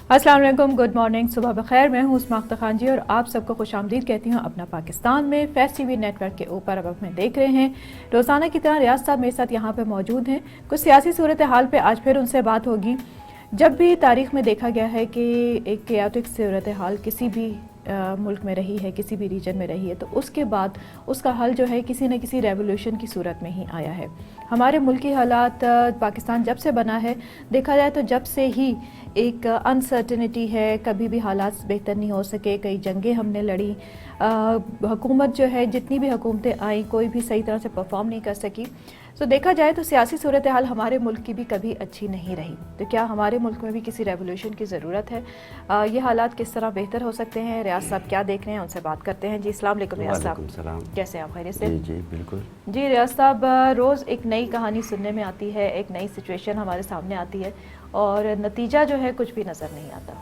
अस्सलाम वालेकुम, good morning, सुबह बखैर। मैं हूँ उस्मा अख्तर खान जी और आप सबको खुशामदीद कहती हूँ अपना पाकिस्तान में फैस टीवी नेटवर्क के ऊपर। अब हमें देख रहे हैं रोज़ाना की तरह रियाज साहब मेरे साथ यहाँ पे मौजूद हैं। कुछ सियासी सूरत हाल पे आज फिर उनसे बात होगी। जब भी तारीख में देखा गया है कि एक केयाटिक सूरत हाल किसी भी मुल्क में रही है, किसी भी रीजन में रही है, तो उसके बाद उसका हल जो है किसी न किसी रेवोल्यूशन की सूरत में ही आया है। हमारे मुल्क की हालात, पाकिस्तान जब से बना है देखा जाए तो जब से ही एक अनसर्टेनिटी है, कभी भी हालात बेहतर नहीं हो सके, कई जंगें हमने लड़ी, हुकूमत जो है जितनी भी हुकूमतें आई कोई भी सही तरह से परफॉर्म नहीं कर सकी। तो देखा जाए तो सियासी सूरत हाल हमारे मुल्क की भी कभी अच्छी नहीं रही। तो क्या हमारे मुल्क में भी किसी रेवोल्यूशन की ज़रूरत है? ये हालात किस तरह बेहतर हो सकते हैं? रियाज साहब क्या देख रहे हैं, उनसे बात करते हैं। जी अस्सलाम वालेकुम रियाज साहब, कैसे हैं आप? खैरियत से? जी बिल्कुल। जी रियाज साहब, रोज़ एक नई कहानी सुनने में आती है, एक नई सिचुएशन हमारे सामने आती है और नतीजा जो है कुछ भी नज़र नहीं आता।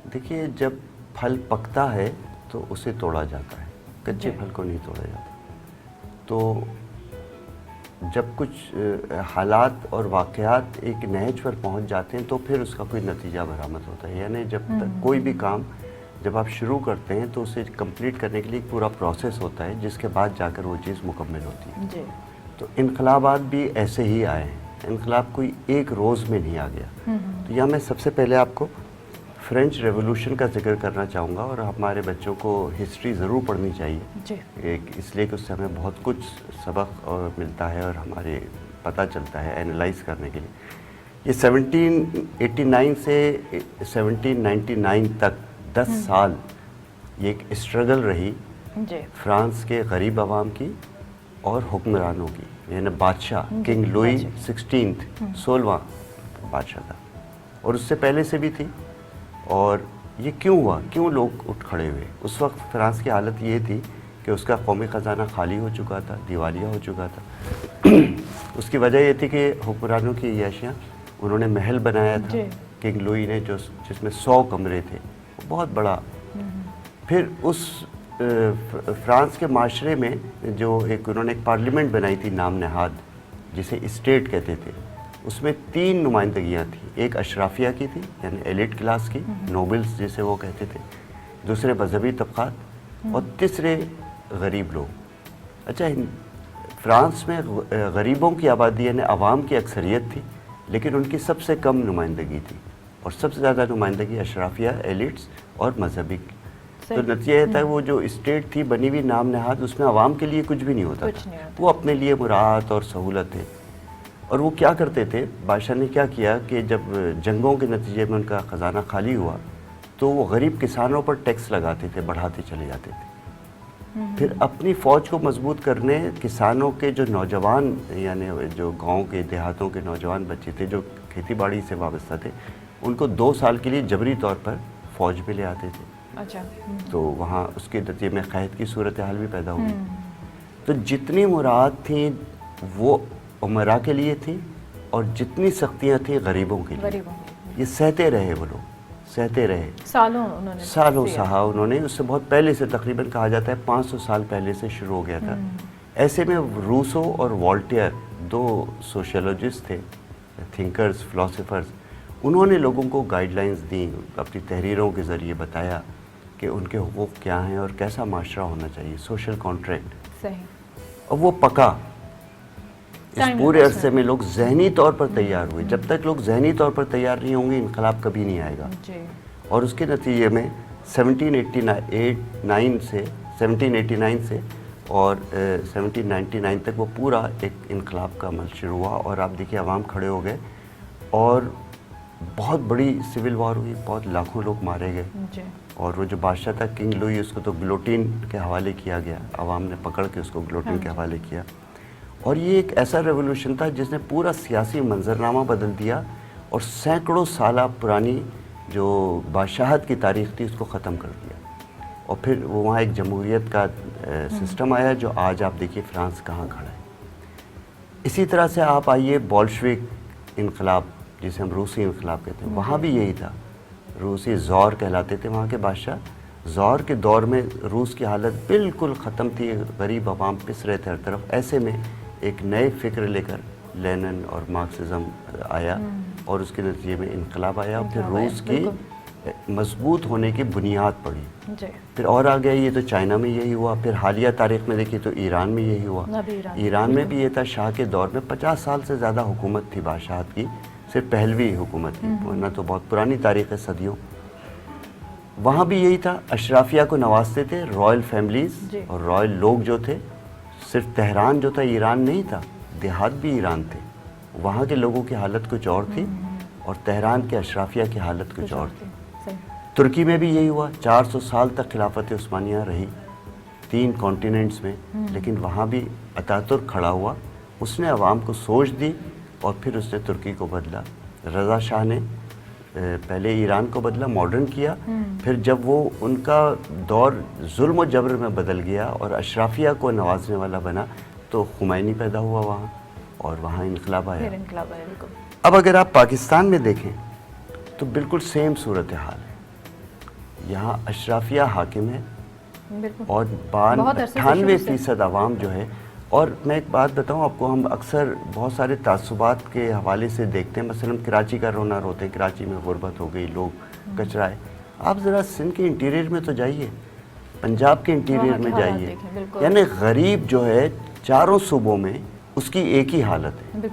देखिए, जब फल पकता है तो उसे तोड़ा जाता है, कच्चे फल को नहीं तोड़ा जाता। तो जब कुछ हालात और वाक़यात एक नहज पर पहुंच जाते हैं तो फिर उसका कोई नतीजा बरामद होता है। यानी जब तक कोई भी काम जब आप शुरू करते हैं तो उसे कंप्लीट करने के लिए एक पूरा प्रोसेस होता है, जिसके बाद जाकर वो चीज़ मुकम्मल होती है। जी। तो इनकलाबात भी ऐसे ही आए हैं। इनकलाब कोई एक रोज़ में नहीं आ गया। तो यहाँ मैं सबसे पहले आपको फ्रेंच रेवोल्यूशन का जिक्र करना चाहूँगा, और हमारे बच्चों को हिस्ट्री ज़रूर पढ़नी चाहिए जी। एक, इसलिए कि उससे हमें बहुत कुछ सबक और मिलता है और हमारे पता चलता है एनालाइज करने के लिए। ये 1789 से 1799 तक 10 साल ये एक स्ट्रगल रही जी। फ्रांस के गरीब आवाम की और हुक्मरानों की। यानी बादशाह किंग लुई 16वां बादशाह था, और उससे पहले से भी थी। और ये क्यों हुआ, क्यों लोग उठ खड़े हुए? उस वक्त फ्रांस की हालत ये थी कि उसका कौमी ख़जाना खाली हो चुका था, दिवालिया हो चुका था। उसकी वजह ये थी कि हुक्मरानों की याशियाँ, उन्होंने महल बनाया था किंग लुई ने, जो जिसमें 100 कमरे थे, वो बहुत बड़ा। फिर उस फ्रांस के माशरे में जो एक उन्होंने एक पार्लियामेंट बनाई थी नाम नहाद, जिसे स्टेट कहते थे। उसमें 3 नुमाइंदगियाँ थी। एक अशराफिया की थी, यानी एलिट क्लास की, नोबल्स जिसे वो कहते थे, दूसरे मजहबी तबक़ात, और तीसरे गरीब लोग। अच्छा, फ्रांस में गरीबों की आबादी यानी आवाम की अक्सरियत थी, लेकिन उनकी सबसे कम नुमाइंदगी थी, और सबसे ज़्यादा नुमाइंदगी अशराफिया, एलिट्स और मजहबी। तो नतीजा ये था वो जो स्टेट थी बनी हुई नाम नहाद, उसमें आवाम के लिए कुछ भी नहीं होता था। वो अपने लिए मुराद और सहूलत थे। और वो क्या करते थे, बादशाह ने क्या किया कि जब जंगों के नतीजे में उनका ख़जाना खाली हुआ तो वो गरीब किसानों पर टैक्स लगाते थे, बढ़ाते चले जाते थे। फिर अपनी फ़ौज को मजबूत करने किसानों के जो नौजवान, यानी जो गांव के देहातों के नौजवान बच्चे थे जो खेती बाड़ी से वाबस्ता थे, उनको 2 साल के लिए जबरी तौर पर फ़ौज में ले आते थे। अच्छा। तो वहाँ उसके नतीजे में क़हत की सूरत हाल भी पैदा हुई। तो जितनी मुराद थी वो उमरा के लिए थी, और जितनी सख्तियाँ थी गरीबों के लिए। ये सहते रहे, वो लोग सहते रहे सालों सहा उन्होंने। उससे बहुत पहले से, तकरीबन कहा जाता है 500 साल पहले से शुरू हो गया था। ऐसे में रूसो और वॉल्टेयर 2 सोशोलॉजिस्ट थे, थिंकर्स, फिलोसोफर्स। उन्होंने लोगों को गाइडलाइंस दी, अपनी तहरीरों के ज़रिए बताया कि उनके हुकूक क्या हैं और कैसा माशरा होना चाहिए, सोशल कॉन्ट्रैक्ट। सही। और वो पका। इस पूरे अरसे में लोग जहनी तौर पर तैयार हुए। जब तक लोग जहनी तौर पर तैयार नहीं होंगे, इनकलाब कभी नहीं आएगा। और उसके नतीजे में 1789 से और 1799 तक वो पूरा एक इनकलाब का अमल शुरू हुआ। और आप देखिए, अवाम खड़े हो गए और बहुत बड़ी सिविल वॉर हुई, बहुत लाखों लोग मारे गए। और वो जो बादशाह था किंग लुई, उसको तो गिलोटिन के हवाले किया गया, अवाम ने पकड़ के उसको गिलोटिन के हवाले किया। और ये एक ऐसा रेवोल्यूशन था जिसने पूरा सियासी मंजरनामा बदल दिया, और सैकड़ों साल पुरानी जो बादशाहत की तारीख़ थी उसको ख़त्म कर दिया। और फिर वो वहाँ एक जमहूरियत का सिस्टम आया, जो आज आप देखिए फ्रांस कहाँ खड़ा है। इसी तरह से आप आइए बोल्शेविक इनकलाब, जिसे हम रूसी इनकलाब कहते हैं, वहाँ भी यही था। रूसी ज़ौर कहलाते थे वहाँ के बादशाह। ज़ौर के दौर में रूस की हालत बिल्कुल ख़त्म थी, गरीब आवाम पिस रहे थे हर तरफ। ऐसे में एक नए फ़िक्र लेकर लेनिन और मार्क्सिज्म आया, और उसके नतीजे में इनकलाब आया और फिर इनकलाब आया, रूस की मजबूत होने की बुनियाद पड़ी। जी। फिर और आ गया ये तो चाइना में यही हुआ, फिर हालिया तारीख में देखिए तो ईरान में यही हुआ। ईरान में भी ये था, शाह के दौर में 50 साल से ज़्यादा हुकूमत थी बादशाहत की, सिर्फ पहलवी हुकूमत थी, वरना तो बहुत पुरानी तारीख है, सदियों। वहाँ भी यही था, अशराफिया को नवाजते थे रॉयल फैमिलीज और रॉयल लोग जो थे। सिर्फ तेहरान जो था ईरान नहीं था, देहात भी ईरान थे, वहाँ के लोगों की हालत कुछ और थी और तेहरान के अशराफिया की हालत कुछ और थी। तुर्की में भी यही हुआ, 400 साल तक खिलाफत उस्मानिया रही 3 कॉन्टिनेंट्स में, लेकिन वहाँ भी अतातुर्क खड़ा हुआ, उसने अवाम को सोच दी और फिर उसने तुर्की को बदला। रज़ा शाह ने पहले ईरान को बदला, मॉडर्न किया, फिर जब वो उनका दौर जुल्म और जबर में बदल गया और अशराफिया को नवाजने वाला बना तो खुमैनी पैदा हुआ वहाँ और वहाँ इनकलाब आया। अब अगर आप पाकिस्तान में देखें तो बिल्कुल सेम सूरत हाल है। यहाँ अशराफिया हाकिम है और 98% आवाम जो है। और मैं एक बात बताऊं आपको, हम अक्सर बहुत सारे तासुबात के हवाले से देखते हैं, मसलन कराची का रोना रोते हैं, कराची में गुर्बत हो गई, लोग कचरा है। आप ज़रा सिंध के इंटीरियर में तो जाइए, पंजाब के इंटीरियर में जाइए, यानी गरीब जो है चारों सूबों में उसकी एक ही हालत है।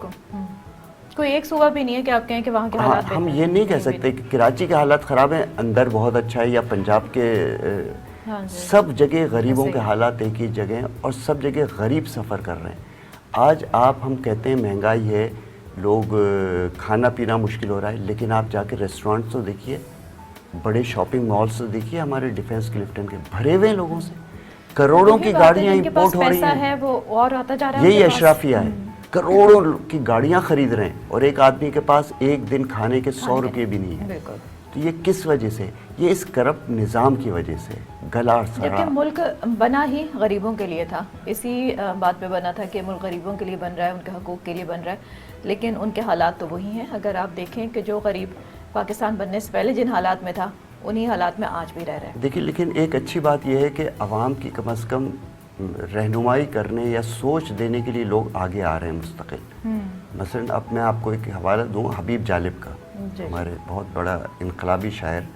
कोई एक सूबा भी नहीं है कि आप कहें कि वहाँ के हालात हम ये नहीं कह सकते कि कराची के हालात ख़राब है, अंदर बहुत अच्छा है, या पंजाब के सब जगह गरीबों के हालात एक ही जगह हैं और सब जगह गरीब सफ़र कर रहे हैं। आज हम कहते हैं महंगाई है, लोग खाना पीना मुश्किल हो रहा है, लेकिन आप जाके रेस्टोरेंट्स तो देखिए, बड़े शॉपिंग मॉल्स तो देखिए, हमारे डिफेंस क्लिफ्टन के भरे हुए लोगों से, करोड़ों की गाड़ियाँ इंपोर्ट हो रही हैं, वो और आता जा रहा है, यही अशराफिया है। करोड़ों की गाड़ियाँ खरीद रहे हैं और एक आदमी के पास एक दिन खाने के 100 रुपये भी नहीं है। तो ये किस वजह से? ये इस करप्ट निज़ाम की वजह से। गला सड़ा, जबकि मुल्क बना ही गरीबों के लिए था, इसी बात पे बना था कि मुल्क गरीबों के लिए बन रहा है, उनके हकूक़ के लिए बन रहा है, लेकिन उनके हालात तो वही हैं। अगर आप देखें कि जो गरीब पाकिस्तान बनने से पहले जिन हालात में था, उन्हीं हालात में आज भी रह रहे हैं। देखिए, लेकिन एक अच्छी बात यह है कि अवाम की कम अज़ कम रहनुमाई करने या सोच देने के लिए लोग आगे आ रहे हैं मुस्तकिल। मसलन अब मैं आपको एक हवाला दूँ हबीब जालिब का, हमारे बहुत बड़ा इनकलाबी शायर,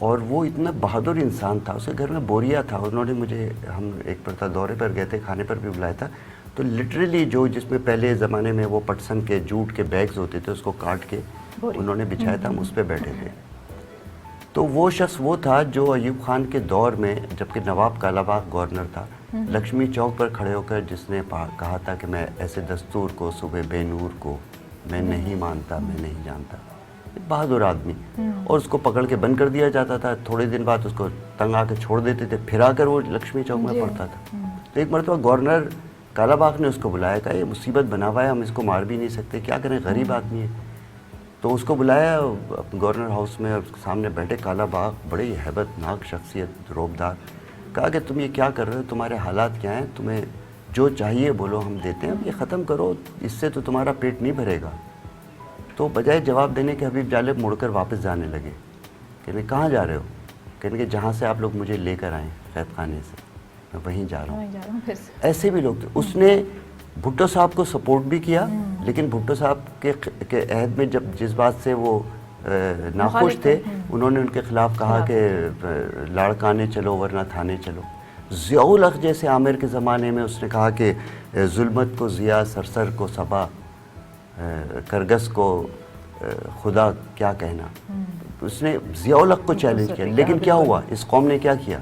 और वो इतना बहादुर इंसान था। उसके घर में बोरिया था, उन्होंने मुझे, हम एक परता दौरे पर गए थे, खाने पर भी बुलाया था, तो लिटरली जो जिसमें पहले ज़माने में वो पटसन के जूट के बैग्स होते थे, उसको काट के उन्होंने बिछाया था, हम उस पर बैठे थे। तो वो शख्स वो था जो अयूब खान के दौर में, जबकि नवाब कालाबाग गवर्नर था, लक्ष्मी चौक पर खड़े होकर जिसने कहा था कि मैं ऐसे दस्तूर को, सुबह बेनूर को मैं नहीं मानता, मैं नहीं जानता। बहादुर आदमी, और उसको पकड़ के बंद कर दिया जाता था, थोड़े दिन बाद उसको तंग आके छोड़ देते थे, फिर आकर वो लक्ष्मी चौक में पड़ता था। तो एक मरतबा गवर्नर कालाबाग ने उसको बुलाया, कहा ये मुसीबत बना हुआ है, हम इसको मार भी नहीं सकते, क्या करें, गरीब आदमी है। तो उसको बुलाया गवर्नर हाउस में, उसके सामने बैठे कालाबाग, बड़ी हैबतनाक शख्सियत, रोबदार, कहा कि तुम ये क्या कर रहे हो, तुम्हारे हालात क्या हैं, तुम्हें जो चाहिए बोलो हम देते हैं, अब ये ख़त्म करो, इससे तो तुम्हारा पेट नहीं भरेगा। तो बजाय जवाब देने के हबीब जालिब मुड़कर वापस जाने लगे। कहने कहाँ जा रहे हो? कहने कि जहाँ से आप लोग मुझे लेकर आए कैद खाने से, मैं वहीं जा रहा हूँ। ऐसे भी लोग थे। उसने भुट्टो साहब को सपोर्ट भी किया, लेकिन भुट्टो साहब के अहद में जब जिस बात से वो नाखुश थे, उन्होंने उनके खिलाफ कहा कि लाड़काने चलो वरना थाने चलो। ज़ियाउल हक़ जैसे आमिर के ज़माने में उसने कहा कि जुल्मत को ज़िया, सरसर को सबा, करगस को खुदा क्या कहना। उसने ज़ियाउल हक़ को चैलेंज किया, लेकिन क्या हुआ, इस कौम ने क्या किया?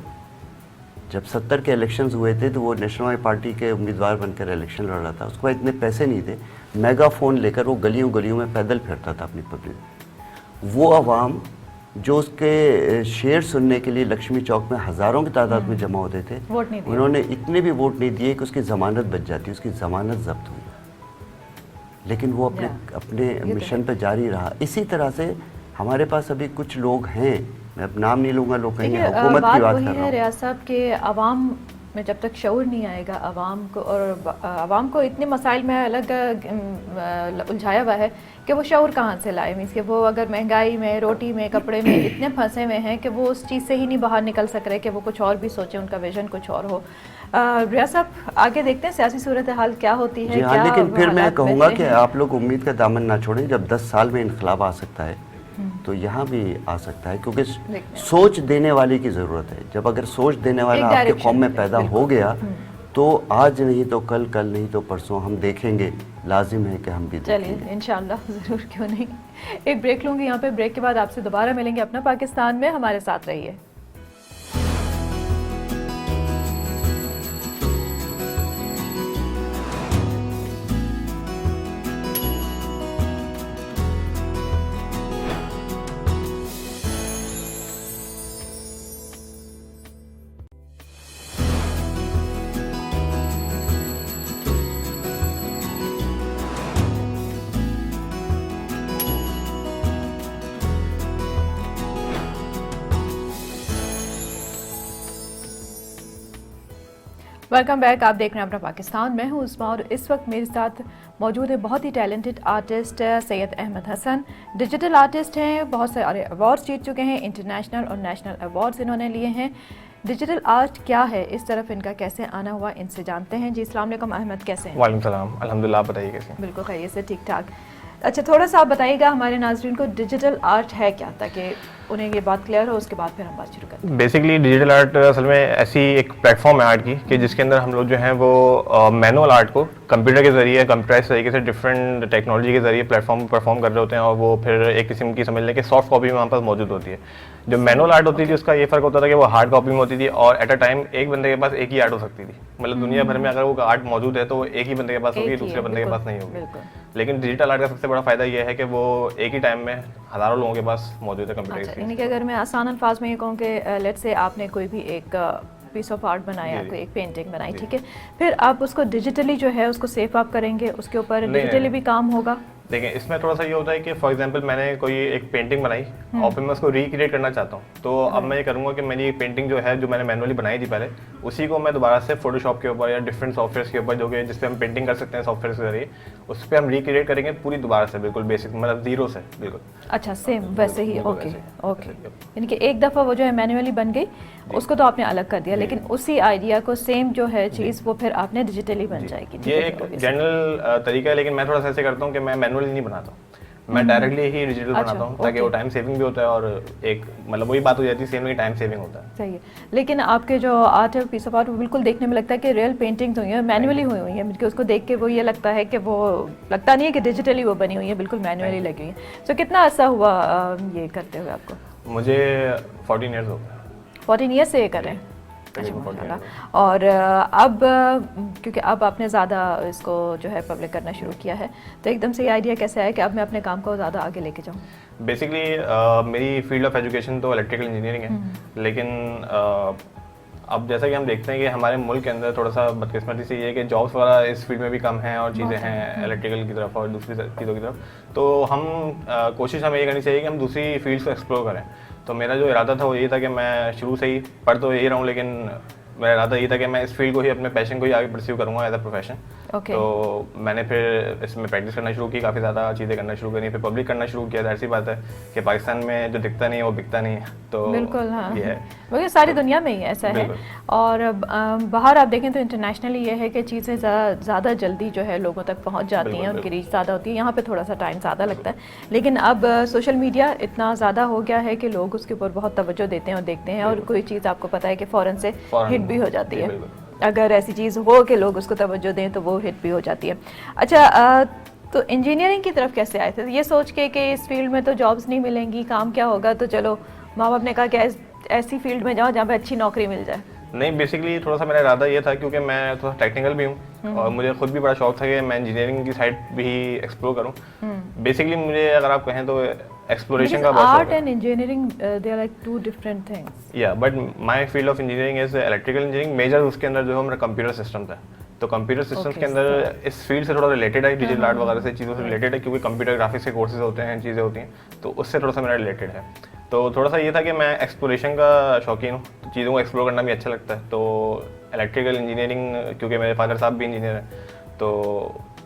जब 70 के इलेक्शंस हुए थे तो वो नेशनल पार्टी के उम्मीदवार बनकर इलेक्शन लड़ रहा था, उसके बाद इतने पैसे नहीं थे, मेगाफोन लेकर वो गलियों गलियों में पैदल फिरता था अपनी पब्लिक। वो अवाम जो उसके शेर सुनने के लिए लक्ष्मी चौक में हज़ारों की तादाद में जमा होते थे, उन्होंने इतने भी वोट नहीं दिए कि उसकी ज़मानत बच जाती, उसकी ज़मानत जब्त हुई, लेकिन वो अपने मिशन पर जारी रहा। इसी तरह से हमारे पास अभी कुछ लोग हैं, मैं अब नाम नहीं लूँगा, लोग कहेंगे हुकूमत की बात कर रहा हूँ। रियासत साहब के अवाम में जब तक शऊर नहीं आएगा आवाम को, और आवाम को इतने मसाइल में अलग उलझाया हुआ है कि वो शऊर कहाँ से लाए। मीन्स कि वो अगर महंगाई में, रोटी में, कपड़े में इतने फंसे हुए हैं कि वो उस चीज़ से ही नहीं बाहर निकल सक रहे कि वो कुछ और भी सोचें, उनका विजन कुछ और हो। रियाज साहब, आगे देखते हैं सियासी सूरत हाल क्या होती है। हाँ, लेकिन फिर मैं कहूँगा कि आप लोग उम्मीद का दामन ना छोड़ें। जब 10 साल में इनकलाब आ सकता है तो यहाँ भी आ सकता है, क्योंकि सोच देने वाले की ज़रूरत है। जब अगर सोच देने वाला आपके कौम में पैदा हो गया तो आज नहीं तो कल, कल नहीं तो परसों हम देखेंगे, लाजिम है कि हम भी देखेंगे। चलिए इंशाल्लाह, ज़रूर, क्यों नहीं। एक ब्रेक लूँगी यहाँ पे, ब्रेक के बाद आपसे दोबारा मिलेंगे अपना पाकिस्तान में। हमारे साथ रहिए। Welcome back. आप देख रहे हैं अपना पाकिस्तान। मैं हूं उस्मा और इस वक्त मेरे साथ मौजूद है बहुत ही talented artist Syed Ahmed Hasan. Digital artist हैं, बहुत सारे अवार्ड्स जीत चुके हैं, इंटरनेशनल और नेशनल अवार्ड्स इन्होंने लिए हैं। डिजिटल आर्ट क्या है, इस तरफ इनका कैसे आना हुआ, इनसे जानते हैं। जी अस्सलाम वालेकुम अहमद, कैसे हैं? वालेकुम सलाम, अल्हम्दुलिल्लाह। आप बताइए कैसे हैं? बिल्कुल खैरियत से, ठीक ठाक। अच्छा, थोड़ा सा आप बताइएगा हमारे नाज़रीन को डिजिटल आर्ट है क्या, ताकि उन्हें ये बात क्लियर हो, उसके बाद फिर हम बात शुरू करते हैं। बेसिकली डिजिटल आर्ट असल में ऐसी एक प्लेटफॉर्म है आर्ट की कि जिसके अंदर हम लोग जो हैं वो मैनुअल आर्ट को कंप्यूटर के ज़रिए, कंप्यूटराइज तरीके से डिफरेंट टेक्नोलॉजी के ज़रिए प्लेटफॉर्म परफॉर्म कर रहे होते हैं, और वो फिर एक किस्म की समझ लें कि सॉफ्ट कॉपी में वहाँ पर मौजूद होती है। जो मैनुअल आर्ट होती थी उसका ये फ़र्क होता था कि वो हार्ड कॉपी में होती थी, और एट अ टाइम एक बंदे के पास एक ही आर्ट हो सकती थी। मतलब दुनिया भर में अगर वो आर्ट मौजूद है तो वो एक ही बंदे के पास होगी, दूसरे बंदे के पास नहीं होगी। लेकिन डिजिटल आर्ट का सबसे बड़ा फायदा ये है कि वो एक ही टाइम में हज़ारों लोगों के पास मौजूद है कंप्यूटर। अच्छा, यानी कि अगर मैं आसान अल्फाज में ये कहूँ कि लेट्स से आपने कोई भी एक पीस ऑफ आर्ट बनाया, कोई एक पेंटिंग बनाई, ठीक है, फिर आप उसको डिजिटली जो है उसको सेव आप करेंगे, उसके ऊपर डिजिटली भी काम होगा। देखिए, इसमें थोड़ा सा ये होता है कि फॉर एग्जांपल मैंने कोई एक पेंटिंग बनाई और फिर मैं उसको रिक्रिएट करना चाहता हूँ, तो अब मैं ये करूँगा कि मेरी पेंटिंग जो है, जो मैंने मैनुअली बनाई थी पहले, उसी को मैं दोबारा से फोटोशॉप के ऊपर या डिफरेंट सॉफ्टवेयर के ऊपर, जो कि जिस पे हम पेंटिंग कर सकते हैं सॉफ्टवेयर के जरिए, उस पर हम रिक्रिएट करेंगे पूरी दोबारा से, बिल्कुल बेसिक, मतलब जीरो से, बिल्कुल। अच्छा, सेम वैसे ही। ओके ओके, यानी कि एक दफ़ा वो जो है मैनुअली बन गई, उसको तो आपने अलग कर दिया, लेकिन उसी आइडिया को सेम जो है चीज़ वो फिर आपने डिजिटली बन जाएगी। ये एक जनरल तरीका है, लेकिन मैं थोड़ा सा ऐसे करता हूँ कि मैं मैनुअली नहीं बनाता हूँ, मैं डायरेक्टली ही डिजिटल बनाता हूँ, ताकि वो टाइम सेविंग भी होता है और एक मतलब वही बात हो जाती है, सेम ही टाइम सेविंग होता है। सही है। लेकिन आपके जो आर्ट है, पीस ऑफ आर्ट, वो बिल्कुल देखने में लगता है कि रियल पेंटिंग्स हुई हैं, मैनुअली हुई हुई हैं। मुझे उसको देख के वो ये लगता है कि वो लगता नहीं है कि डिजिटली वो बनी हुई है, बिल्कुल मैनुअली लगी हुई है। तो कितना अर्सा हुआ ये करते हुए आपको? मुझे 14 ईयर्स हो गए। 14 ईयर्स से ये कर रहे हैं? अच्छा, माशाल्लाह। और अब क्योंकि अब आपने ज़्यादा इसको जो है पब्लिक करना शुरू किया है, तो एकदम से ये आइडिया कैसे आया कि अब मैं अपने काम को ज़्यादा आगे लेके जाऊँ? बेसिकली मेरी फील्ड ऑफ एजुकेशन तो इलेक्ट्रिकल इंजीनियरिंग है, लेकिन अब जैसा कि हम देखते हैं कि हमारे मुल्क के अंदर थोड़ा सा बदकिस्मती से ये है कि जॉब्स वगैरह इस फील्ड में भी कम हैं और चीज़ें हैं इलेक्ट्रिकल की तरफ और दूसरी चीज़ों की तरफ, तो हम कोशिश हमें ये करनी चाहिए कि हम दूसरी फील्ड्स को एक्सप्लोर करें। तो मेरा जो इरादा था वो यही था कि मैं शुरू से ही पढ़ तो यही रहा हूँ, लेकिन मेरा इरादा ये था कि मैं इस फील्ड को ही, अपने पैशन को ही आगे परस्यू करूँगा एज अ प्रोफेशन। तो मैंने फिर इसमें प्रैक्टिस करना शुरू की, काफ़ी ज़्यादा चीज़ें करना शुरू करी, फिर पब्लिक करना शुरू किया। ऐसी बात है कि पाकिस्तान में जो दिखता नहीं है वो बिकता नहीं है, तो बिल्कुल हाँ, ये है, वो सारी दुनिया में ही ऐसा है। और बाहर आप देखें तो इंटरनेशनली ये है कि चीज़ें ज़्यादा जल्दी जो है लोगों तक पहुँच जाती हैं, उनकी रीच ज़्यादा होती है। यहाँ पर थोड़ा सा टाइम ज़्यादा लगता है, लेकिन अब सोशल मीडिया इतना ज़्यादा हो गया है कि लोग उसके ऊपर बहुत तवज्जो देते हैं और देखते हैं, और कोई चीज़ आपको पता है कि फ़ौरन से हिट भी हो जाती है। अगर ऐसी चीज़ हो कि लोग उसको तवज्जो दें तो वो हिट भी हो जाती है। अच्छा, तो इंजीनियरिंग की तरफ कैसे आए थे? ये सोच के कि इस फील्ड में तो जॉब्स नहीं मिलेंगी, काम क्या होगा, तो चलो माँ बाप ने कहा कि ऐसी फील्ड में जाओ जहाँ पे अच्छी नौकरी मिल जाए। नहीं, बेसिकली थोड़ा सा मेरा इरादा ये था, क्योंकि मैं थोड़ा टेक्निकल भी हूँ और मुझे खुद भी बड़ा शौक था कि मैं इंजीनियरिंग की साइड भी एक्सप्लोर करूँ। बेसिकली मुझे अगर आप कहें तो एक्सप्लोरेशन का बहुत art and engineering they are like two different things. या but my field of engineering is electrical engineering. Major उसके अंदर जो है मेरा कंप्यूटर सिस्टम्स है, तो कंप्यूटर सिस्टम्स के अंदर इस फील्ड से थोड़ा रिलेटेड है, डिजिटल आर्ट वगैरह से चीज़ों से रिलेटेड है, क्योंकि कंप्यूटर ग्राफिक्स के कोर्सेज होते हैं, चीज़ें होती हैं, तो उससे थोड़ा सा मेरा रिलेटेड है। तो थोड़ा सा ये था कि मैं एक्सप्लोरेशन का शौकीन हूँ, तो चीज़ों को एक्सप्लोर करना भी अच्छा लगता है। तो इलेक्ट्रिकल इंजीनियरिंग, क्योंकि मेरे फादर साहब भी इंजीनियर हैं, तो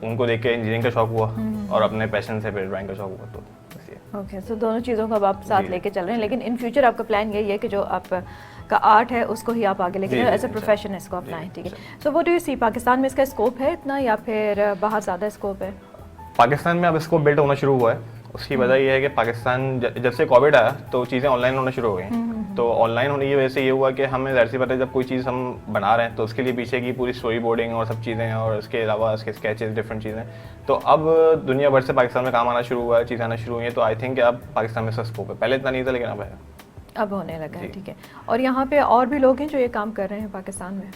उनको देख के इंजीनियरिंग का शौक हुआ और अपने पैशन से फिर ड्राइंग का शौक हुआ। तो बस ये। ओके, सो दोनों चीज़ों को अब आप साथ जी। लेके चल रहे हैं, लेकिन इन फ्यूचर आपका प्लान यही है कि जो आपका आर्ट है उसको ही आप आगे लेके जी, जाएं, जी, एज ए अच्छा। प्रोफेशन इसको अपनाएं, जी, ठीक है। अच्छा। सो वो डू यू सी पाकिस्तान में इसका स्कोप है इतना, या फिर बाहर ज़्यादा स्कोप है? पाकिस्तान में अब इसको बिल्ड होना शुरू हुआ है। उसकी वजह ये है कि पाकिस्तान जब से कोविड आया तो चीज़ें ऑनलाइन होना शुरू हो गई। तो ऑनलाइन होने की वजह से ये हुआ कि हमें ज़ाहिर सी बात है, जब कोई चीज़ हम बना रहे हैं तो उसके लिए पीछे की पूरी स्टोरी बोर्डिंग और सब चीज़ें, और इसके अलावा इसके स्केचेस, डिफरेंट चीज़ें, तो अब दुनिया भर से पाकिस्तान में काम आना शुरू हुआ है, चीज़ें आना शुरू हुई हैं। तो आई थिंक अब पाकिस्तान में इसका स्कोप है, पहले इतना नहीं था लेकिन अब है। अब होने लगा है, जी। ठीक है। और यहाँ पे और भी लोग हैं जो ये काम कर रहे हैं पाकिस्तान में?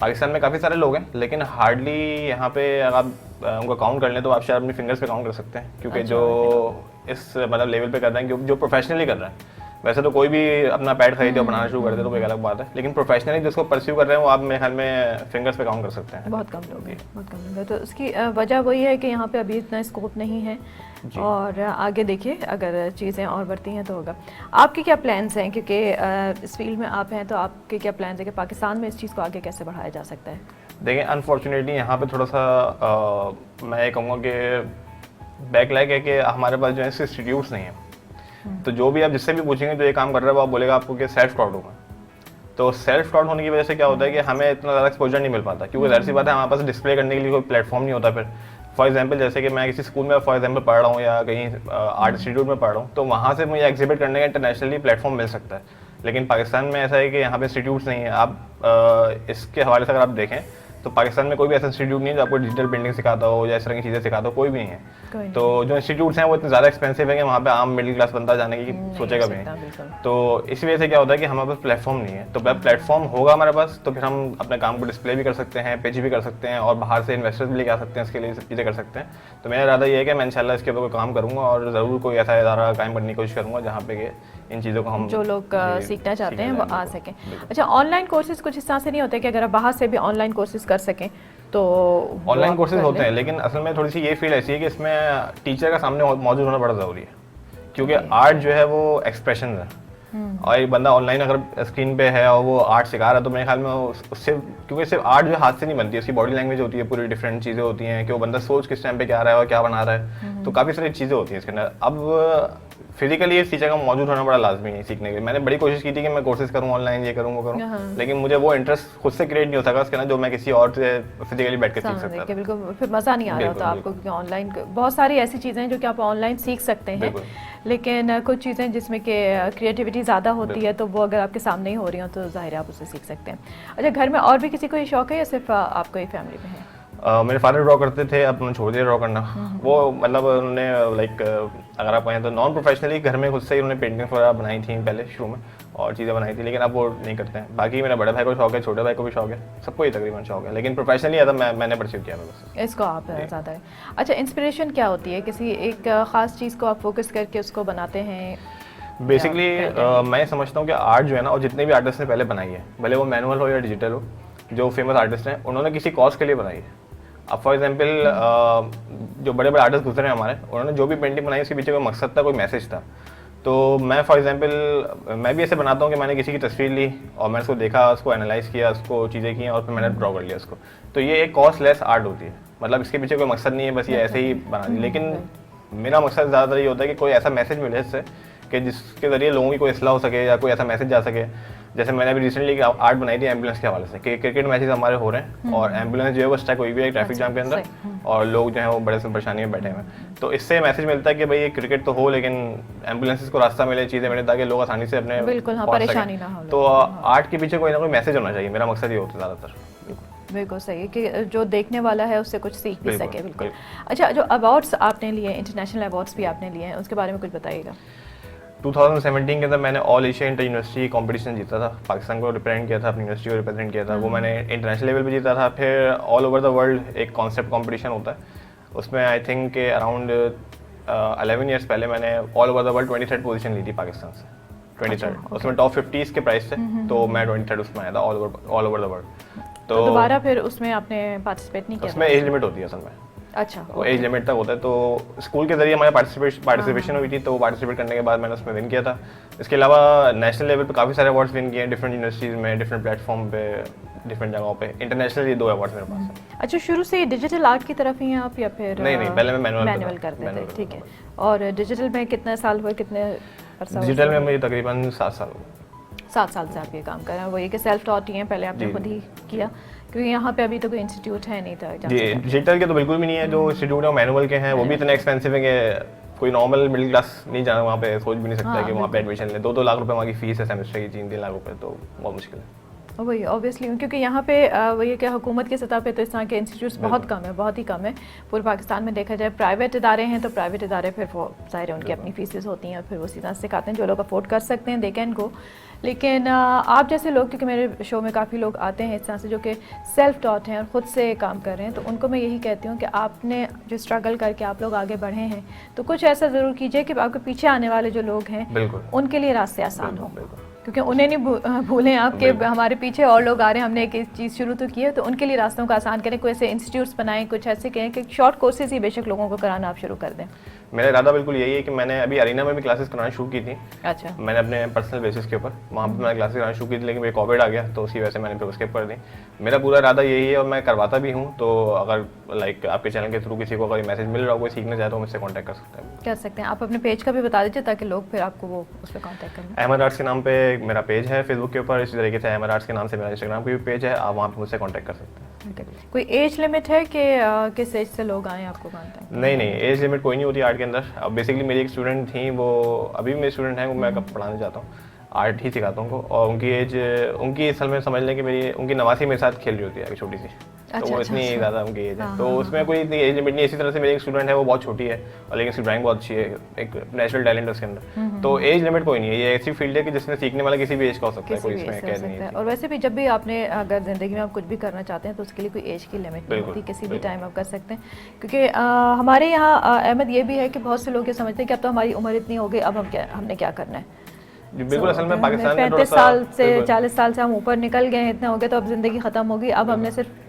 पाकिस्तान में काफ़ी सारे लोग हैं, लेकिन हार्डली यहाँ पे अगर आप उनको काउंट कर लें तो आप शायद अपनी फिंगर्स पे काउंट कर सकते हैं, क्योंकि अच्छा, जो इस मतलब लेवल पे कर रहे हैं, जो प्रोफेशनली कर रहे हैं। वैसे तो कोई भी अपना पैड खरीदे और बनाना शुरू कर दे तो कोई अलग बात है, लेकिन प्रोफेशनली जिसको परस्यू कर रहे हैं वो आप मेरे ख्याल में फिंगर्स पे काउंट कर सकते हैं। बहुत कम लोग हैं, बहुत कम लोग हैं। तो उसकी वजह वही है कि यहाँ पे अभी इतना स्कोप नहीं है, और आगे देखिए अगर चीज़ें और बढ़ती हैं तो होगा। आपके क्या प्लान्स हैं, क्योंकि इस फील्ड में आप हैं, तो आपके क्या प्लान्स हैं कि पाकिस्तान में इस चीज़ को आगे कैसे बढ़ाया जा सकता है? देखिए, अनफॉर्चुनेटली यहाँ पे थोड़ा सा मैं ये कहूँगा कि बैकलैग है कि हमारे पास जो है इंस्टीट्यूट्स नहीं है। तो जो भी आप जिससे भी पूछेंगे जो ये काम कर रहा है वो आप बोलेगा आपको कि सेल्फ टॉट होगा। तो सेल्फ टॉट होने की वजह से क्या होता है कि हमें इतना ज़्यादा एक्सपोजर नहीं मिल पाता, क्योंकि जाहिर सी बात है हमारे पास डिस्प्ले करने के लिए कोई प्लेटफॉर्म नहीं होता। फिर फॉर एग्जांपल जैसे कि मैं किसी स्कूल में फॉर एग्जांपल पढ़ रहा हूँ या कहीं आर्ट इंस्टीट्यूट में पढ़ रहा हूँ, तो वहाँ से मुझे एग्जिबिट करने का इंटरनेशनली प्लेटफॉर्म मिल सकता है। लेकिन पाकिस्तान में ऐसा है कि यहाँ पे इंस्टीट्यूट्स नहीं है। आप इसके हवाले से अगर आप देखें तो पाकिस्तान में कोई भी ऐसा इंस्टीट्यूट नहीं है जो आपको डिजिटल पेंटिंग सिखाता हो या इस तरह की चीज़ें सिखाता हो, कोई भी नहीं है। तो जो इंस्टीट्यूट्स हैं वो इतने ज़्यादा एक्सपेंसिव है कि वहाँ पे आम मिडिल क्लास बंदा जाने की सोचेगा भी नहीं। तो इसी वजह से क्या होता है कि हमारे पास प्लेटफॉर्म नहीं है। तो जब प्लेटफॉर्म होगा हमारे पास तो फिर हम अपने काम को डिस्प्ले भी कर सकते हैं, पिच भी कर सकते हैं, और बाहर से इन्वेस्टर्स भी लेके आ सकते हैं, इसके लिए सब चीज़ें कर सकते हैं। तो मेरा इरादा ये है कि मैं इंशाल्लाह इसके ऊपर कोई काम करूँगा और ज़रूर कोई ऐसा इदारा कायम करने की कोशिश करूँगा जहाँ पे कि इन चीज़ों को हम जो लोग सीखना चाहते हैं वो आ सकें। अच्छा, ऑनलाइन कोर्सेज कुछ इस तरह से नहीं होते कि अगर आप बाहर से भी ऑनलाइन कोर्सेज कर सकें तो? ऑनलाइन कोर्सेज होते हैं, लेकिन असल में थोड़ी सी ये फील्ड ऐसी है कि इसमें टीचर का सामने मौजूद होना बड़ा ज़रूरी है, क्योंकि आर्ट जो है वो एक्सप्रेशन है। और एक बंदा ऑनलाइन अगर स्क्रीन पे है और वो आर्ट सिखा रहा है तो मेरे ख्याल में उससे, क्योंकि सिर्फ आर्ट जो हाथ से नहीं बनती है, उसकी बॉडी लैंग्वेज होती है, पूरी डिफरेंट चीज़ें होती हैं कि वो बंदा सोच किस टाइम पे क्या रहा है और क्या बना रहा है। तो काफ़ी सारी चीज़ें होती हैं इसके अंदर। अब फिजिकली इस टीचर का मौजूद होना बड़ा लाजमी है सीखने के लिए। मैंने बड़ी कोशिश की थी कि मैं कोर्सेज करूँ ऑनलाइन, ये करूँ वो करूँ, लेकिन मुझे वो इंटरेस्ट खुद से क्रिएट नहीं हो सका उसके ना, जो मैं किसी और से फिजिकली बैठ के सीख सकता था। बिल्कुल, फिर मज़ा नहीं आ रहा होता आपको, क्योंकि ऑनलाइन बहुत सारी ऐसी चीज़ें हैं जो कि आप ऑनलाइन सीख सकते हैं, लेकिन कुछ चीज़ें जिसमें कि क्रिएटिविटी ज़्यादा होती है तो वो अगर आपके सामने ही हो रही हो तो ज़ाहिर है आप उससे सीख सकते हैं। अच्छा, घर में और भी किसी को ये शौक है या सिर्फ आपको ही फैमिली में है? मेरे फादर ड्रॉ करते थे, अब उन्होंने छोड़ दिया ड्रॉ करना। वो मतलब उन्होंने लाइक अगर आप कहें तो नॉन प्रोफेशनली घर में खुद से ही उन्होंने पेंटिंग्स वगैरह बनाई थी पहले शुरू में, और चीज़ें बनाई थी, लेकिन अब वो नहीं करते हैं। बाकी मेरे बड़े भाई को शौक है, छोटे भाई को भी शौक है, सबको ही तकरीबन शौक है, लेकिन प्रोफेशनली ज़्यादा मैंने परस्यू किया था बस। इसको आप ज़्यादा है। अच्छा, इंस्पिरेशन क्या होती है? किसी एक ख़ास चीज़ को आप फोकस करके उसको बनाते हैं? बेसिकली मैं समझता हूँ कि आर्ट जो है ना, और जितने भी आर्टिस्ट ने पहले बनाई है, भले वो मैनुअल हो या डिजिटल हो, जो फेमस आर्टिस्ट हैं उन्होंने किसी कॉज के लिए बनाई है। अब फॉर एग्जांपल जो बड़े बड़े आर्टिस्ट गुजरे हैं हमारे, उन्होंने जो भी पेंटिंग बनाई उसके पीछे कोई मकसद था, कोई मैसेज था। तो मैं फॉर एग्जांपल मैं भी ऐसे बनाता हूँ कि मैंने किसी की तस्वीर ली और मैंने उसको देखा, उसको एनालाइज किया, उसको चीज़ें की और फिर मैंने ड्रॉ कर लिया उसको। तो ये एक कॉस्टलेस आर्ट होती है, मतलब इसके पीछे कोई मकसद नहीं है, बस ये ऐसे ही बना दी। लेकिन मेरा मकसद ज़्यादातर ये होता है कि कोई ऐसा मैसेज मिले इससे कि जिसके ज़रिए लोगों की कोई इस्लाह हो सके या कोई ऐसा मैसेज जा सके। जैसे मैंने अभी रिसेंटली आर्ट बनाई थी एम्बुलेंस के हवाले से कि क्रिकेट मैचेस हमारे हो रहे हैं और एम्बुलेंस जो है वो स्टक हुई हुई है ट्रैफिक जाम के अंदर, और लोग जो है वो बड़े से परेशानी में बैठे हुए हैं। तो इससे मैसेज मिलता है कि भाई ये क्रिकेट तो हो लेकिन एम्बुलेंसेस को रास्ता मिले, चीज़ें मिले, ताकि लोग आसानी से अपने परेशानी ना हो। तो आर्ट के पीछे कोई ना कोई मैसेज होना चाहिए, मेरा मकसद ये होता है ज़्यादातर। बिल्कुल सही कि जो देखने वाला है उससे कुछ सीख भी सके। बिल्कुल। अच्छा, जो अवार्ड्स आपने लिए, इंटरनेशनल अवार्ड्स भी आपने लिए हैं, उसके बारे में कुछ बताइएगा। 2017 के अंदर मैंने all Asia inter university competition जीता था, पाकिस्तान को रिप्रेजेंट किया था, अपनी यूनिवर्सिटी को रिप्रेजेंट किया था, वो मैंने इंटरनेशनल लेवल पे जीता था। फिर ऑल ओवर द वर्ल्ड एक कॉन्सेप्ट कॉम्पिटिशन होता है, उसमें आई थिंक के अराउंड 11 ईयर्स पहले मैंने all over the world 23rd position ली थी पाकिस्तान से, 23rd। उसमें टॉप 50 के प्राइस थे, तो मैं 23rd उसमें आया था ऑल ओवर द वर्ल्ड। तो दोबारा फिर उसमें आपने पार्टिसिपेट नहीं किया? उसमें एज लिमिट होती है असल में, अच्छा, वो एज लिमिट तक होता है। तो स्कूल के जरिए हमारे पार्टिसिपेशन हुई थी, तो पार्टिसिपेट करने के बाद मैंने उसमें विन किया था। इसके अलावा नेशनल लेवल पे काफ़ी सारे अवार्ड्स विन किए हैं, डिफरेंट यूनिवर्सिटीज़ में, डिफरेंट प्लेटफॉर्म पे, डिफरेंट जगहों पे। इंटरनेशनली 2 अवार्ड्स मेरे पास हैं। अच्छा, शुरू से डिजिटल आर्ट की तरफ ही हैं आप या फिर नहीं, पहले मैं मैनुअल करते थे, ठीक है। और डिजिटल में कितने साल हुए, कितने अरसा हुआ? डिजिटल में मुझे तकरीबन 7 साल हो गए। 7 साल से आप ये काम कर रहे हैं। वो ये कि सेल्फ टॉट ही हैं, पहले आपने खुद ही किया, क्योंकि यहाँ पे अभी तो कोई इंस्टीट्यूट है नहीं था। जी, डिजिटल के तो बिल्कुल भी नहीं है। जो इंस्टीट्यूट है वो मैनुअल के हैं, वो भी इतने एक्सपेंसिव है कि कोई नॉर्मल मिडिल क्लास नहीं जाना वहाँ पे, सोच भी नहीं सकता कि वहाँ पे एडमिशन ले। 2-2 लाख रुपए वहाँ की फीस है सेमेस्टर की, 3-3 लाख रुपए, तो बहुत मुश्किल है। वही ऑब्वियसली, क्योंकि यहाँ पे वही कि हुकूमत की सतह पे तो इस तरह के इंस्टीट्यूट्स बहुत कम है, बहुत ही कम है। पूरे पाकिस्तान में देखा जाए प्राइवेट इदारे हैं, तो प्राइवेट इदारे फिर वो ज़ाहिर है उनकी अपनी फीसेस होती हैं, फिर वो सीधा सिखाते हैं। जो लोग अफोर्ड कर सकते हैं दे कैन गो। लेकिन आप जैसे लोग, क्योंकि मेरे शो में काफ़ी लोग आते हैं इस तरह से जो कि सेल्फ टॉट हैं और ख़ुद से काम कर रहे हैं, तो उनको मैं यही कहती हूँ कि आपने जो स्ट्रगल करके आप लोग आगे बढ़े हैं, तो कुछ ऐसा ज़रूर कीजिए कि आपके पीछे आने वाले जो लोग हैं उनके लिए रास्ते आसान हो, क्योंकि उन्हें नहीं भूलें आप कि हमारे पीछे और लोग आ रहे हैं, हमने एक चीज़ शुरू तो की है, तो उनके लिए रास्तों को आसान करें। कोई ऐसे इंस्टीट्यूट्स बनाएं, कुछ ऐसे कहें कि शॉर्ट कोर्सेज ही बेशक लोगों को कराना आप शुरू कर दें। मेरा इरादा बिल्कुल यही है कि मैंने अभी अरीना में भी क्लासेस कराना शुरू की थी। अच्छा। मैंने अपने पर्सनल बेसिस के ऊपर वहाँ पे मैंने क्लासेस कराना शुरू की थी, लेकिन मेरे कोविड आ गया, तो उसी वजह से मैंने फिर स्किप कर दी। मेरा पूरा इरादा यही है और मैं करवाता भी हूँ। तो अगर लाइक आपके चैनल के थ्रू किसी को अगर मैसेज मिल रहा हो, कोई सीखना चाहे, तो मुझसे कॉन्टैक्ट कर सकते हैं। आप अपने पेज का भी बता दीजिए ताकि लोग फिर आपको वो उस पर कॉन्टैक्ट करें। अहमद आर्ट्स के नाम पे मेरा पेज है फेसबुक के ऊपर, इसी तरीके से अहमद आर्ट्स के नाम से मेरा इंस्टाग्राम पे भी पेज है, आप वहाँ पे मुझसे कॉन्टैक्ट कर सकते हैं। कोई एज लिमिट है कि किस एज से लोग आए आपको कॉन्टैक्ट? नहीं, एज लिमिट कोई नहीं होती आर्ट के अंदर। अब बेसिकली मेरी एक स्टूडेंट थी, वो अभी मेरी स्टूडेंट है, वो मैं कब पढ़ाने जाता हूँ, आर्ट ही सिखाता हूँ उनको। और उनकी एज, उनकी असल में समझ लें कि उनकी नवासी मेरे साथ खेल रही होती है छोटी सी। तो वो इतनी ज़्यादा उनकी एज है, तो उसमें कोई इतनी एज लिमिट नहीं। इसी तरह से मेरी एक स्टूडेंट है, वो बहुत छोटी है और लेकिन उसकी ड्राइंग बहुत अच्छी है, एक नेचुरल टैलेंट है उसके अंदर। तो एज लिमिट कोई नहीं है। ये ऐसी फील्ड है कि जिसमें सीखने वाला किसी भी एज का हो सकता है, कोई इसमें कैद नहीं है। और वैसे भी जब भी आपने अगर ज़िंदगी में आप कुछ भी करना चाहते हैं तो उसके लिए कोई एज की लिमिट नहीं होती, किसी भी टाइम आप कर सकते हैं। क्योंकि हमारे यहाँ अहमद ये भी है कि बहुत से लोग ये समझते हैं कि अब तो हमारी उम्र इतनी हो गई, अब हमने क्या करना है। बिल्कुल, असल में पाकिस्तान में 35 साल से 40 साल से हम ऊपर निकल गए, इतना हो गया, तो अब ज़िंदगी ख़त्म होगी, अब हमने सिर्फ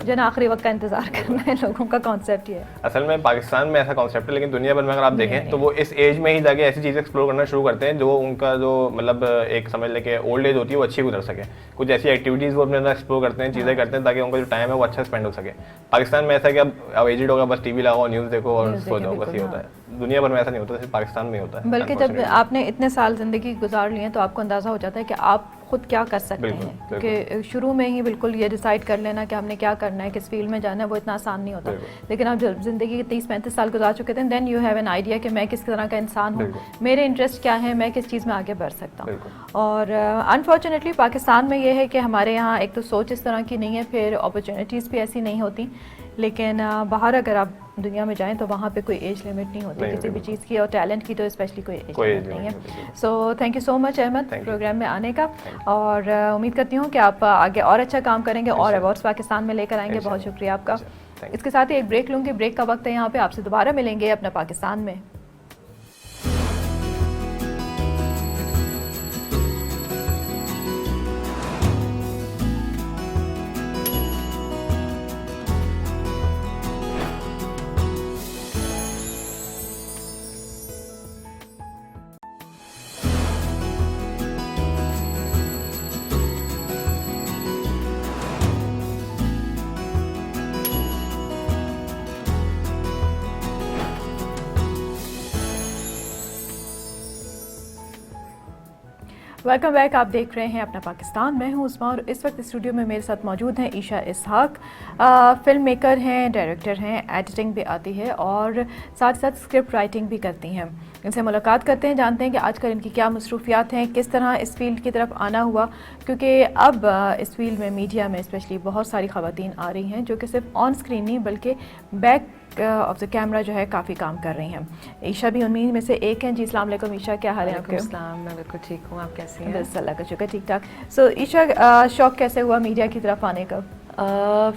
जो ना आखिरी वक्त का इंतजार करना है। लोगों का कॉन्सेप्ट ये है। असल में पाकिस्तान में ऐसा कॉन्सेप्ट है, लेकिन दुनिया भर में अगर आप देखें तो वो इस एज में ही जाके ऐसी चीज़ें एक्सप्लोर करना शुरू करते हैं जो उनका जो मतलब एक समझ ले कि ओल्ड एज होती है वो अच्छी गुजर सके। कुछ ऐसी एक्टिविटीज़ वो अपने अंदर एक्सप्लोर करते हैं, चीज़ें करते हैं ताकि उनका जो टाइम है वो अच्छा स्पेंड हो सके। पाकिस्तान में ऐसा है कि अब एजिड होगा, बस टीवी लगाओ, न्यूज़ देखो और सो जाओ, बस ये होता है। दुनिया भर में ऐसा नहीं होता, सिर्फ पाकिस्तान में होता है। बल्कि जब आपने इतने साल ज़िंदगी गुजार ली है तो आपको अंदाज़ा हो जाता है कि आप खुद क्या कर सकते हैं, क्योंकि शुरू में ही बिल्कुल ये डिसाइड कर लेना कि हमने क्या करना है, किस फील्ड में जाना है, वो इतना आसान नहीं होता। लेकिन आप जब ज़िंदगी के 30-35 साल गुजार चुके थे, then you have an idea कि मैं किस तरह का इंसान हूँ, मेरे इंटरेस्ट क्या है, मैं किस चीज़ में आगे बढ़ सकता हूँ। और अनफॉर्चुनेटली पाकिस्तान में ये है कि हमारे यहाँ एक तो सोच इस तरह की नहीं है, फिर अपॉर्चुनिटीज़ भी ऐसी नहीं होती। लेकिन बाहर अगर आप दुनिया में जाएं तो वहाँ पे कोई एज लिमिट नहीं होती किसी भी चीज़ की, और टैलेंट की तो स्पेशली कोई एज लिमिट नहीं है। So thank you so much Ahmad programme में आने का, और उम्मीद करती हूँ कि आप आगे और अच्छा काम करेंगे और अवार्ड्स पाकिस्तान में लेकर आएंगे। बहुत शुक्रिया आपका। इसके साथ ही एक ब्रेक लूँगी, ब्रेक का वक्त है यहाँ पे, आपसे दोबारा मिलेंगे अपना पाकिस्तान में। Welcome back. आप देख रहे हैं अपना पाकिस्तान, मैं हूं उस्मा, और इस वक्त स्टूडियो में मेरे साथ मौजूद हैं ईशा इसहाक। फिल्म मेकर हैं, डायरेक्टर हैं, एडिटिंग भी आती है और साथ साथ स्क्रिप्ट राइटिंग भी करती हैं। इनसे मुलाकात करते हैं, जानते हैं कि आजकल इनकी क्या मसरूफियात हैं, किस तरह इस फील्ड की तरफ आना हुआ, क्योंकि अब इस फील्ड में मीडिया में स्पेशली बहुत सारी ख़वातीन आ रही हैं जो कि सिर्फ ऑन स्क्रीन नहीं बल्कि बैक ऑफ द कैमरा जो है काफ़ी काम कर रही हैं। ईशा भी उन्हीं में से एक हैं। जी अस्सलाम वालेकुम ईशा, क्या हाल है आपके? मैं बिल्कुल ठीक हूँ, आप कैसी हैं? बस अल्लाह का शुक्र, ठीक ठाक। सो ईशा, शौक कैसे हुआ मीडिया की तरफ आने का?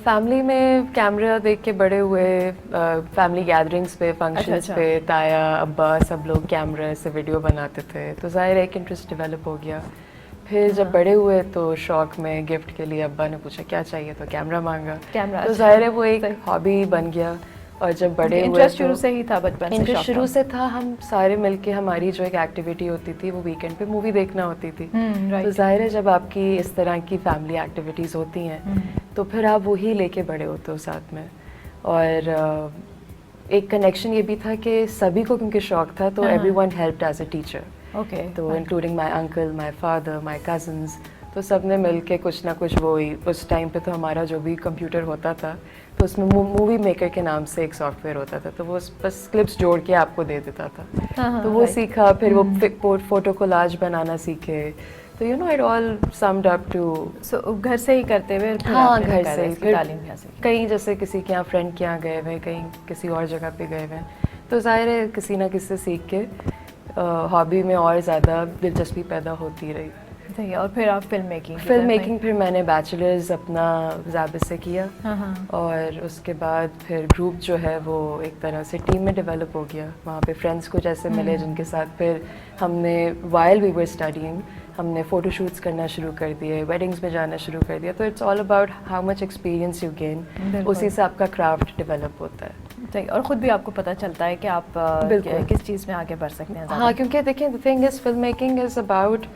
फैमिली में कैमरा देख के बड़े हुए, फैमिली गैदरिंग्स पे, फंक्शंस पे ताया अब्बा सब लोग कैमरा से वीडियो बनाते थे, तो ज़ाहिर एक इंटरेस्ट डेवलप हो गया। फिर जब बड़े हुए तो शौक में गिफ्ट के लिए अब्बा ने पूछा क्या चाहिए, तो कैमरा मांगा, तो ज़ाहिर है वो एक हॉबी बन गया। और जब बड़े हुए इंटरेस्ट शुरू से ही था, बचपन से इंटरेस्ट शौक शुरू था? से था। हम सारे मिलके, हमारी जो एक एक्टिविटी होती थी वो वीकेंड पे मूवी देखना होती थी। right. तो जाहिर है जब आपकी इस तरह की फैमिली एक्टिविटीज़ होती हैं तो फिर आप वही लेके बड़े होते हो साथ में। और एक कनेक्शन ये भी था कि सभी को क्योंकि शौक था तो everyone helped as a teacher. Okay, तो including my uncle, my father, my cousins, तो सब ने मिल के कुछ ना कुछ, वो ही उस टाइम पे तो हमारा जो भी कंप्यूटर होता था तो उसमें मूवी मेकर के नाम से एक सॉफ्टवेयर होता था, तो वो बस क्लिप्स जोड़ के आपको दे देता था। तो वो सीखा, फिर वो फोटो कोलाज बनाना सीखे। तो you know it all summed up to. So घर से ही करते हुए फिर हाँ, आपने घर बकायदा से ही। इसकी फिर तालीम भी हासिल की? कहीं जैसे किसी के यहाँ फ्रेंड के यहाँ गए हुए, कहीं किसी और जगह पे गए हुए, तो जाहिर है किसी ना किसी से सीख के हॉबी में और ज़्यादा दिलचस्पी पैदा होती रही। सही है। और फिर आप फिल्म मेकिंग फिर मैंने बैचलर्स अपना ज़ाबिस से किया। और उसके बाद फिर ग्रुप जो है वो एक तरह से टीम में डेवलप हो गया। वहाँ पे फ्रेंड्स कुछ ऐसे मिले जिनके साथ फिर हमने वाइल वी वर स्टडीइंग हमने फ़ोटोशूट्स करना शुरू कर दिए, वेडिंग्स में जाना शुरू कर दिया। तो it's all about how much experience you gain, उसी से आपका क्राफ्ट डेवलप होता है। सही, और ख़ुद भी आपको पता चलता है कि आप किस चीज़ में आगे बढ़ सकते हैं। हाँ, क्योंकि देखिए the thing is film making is about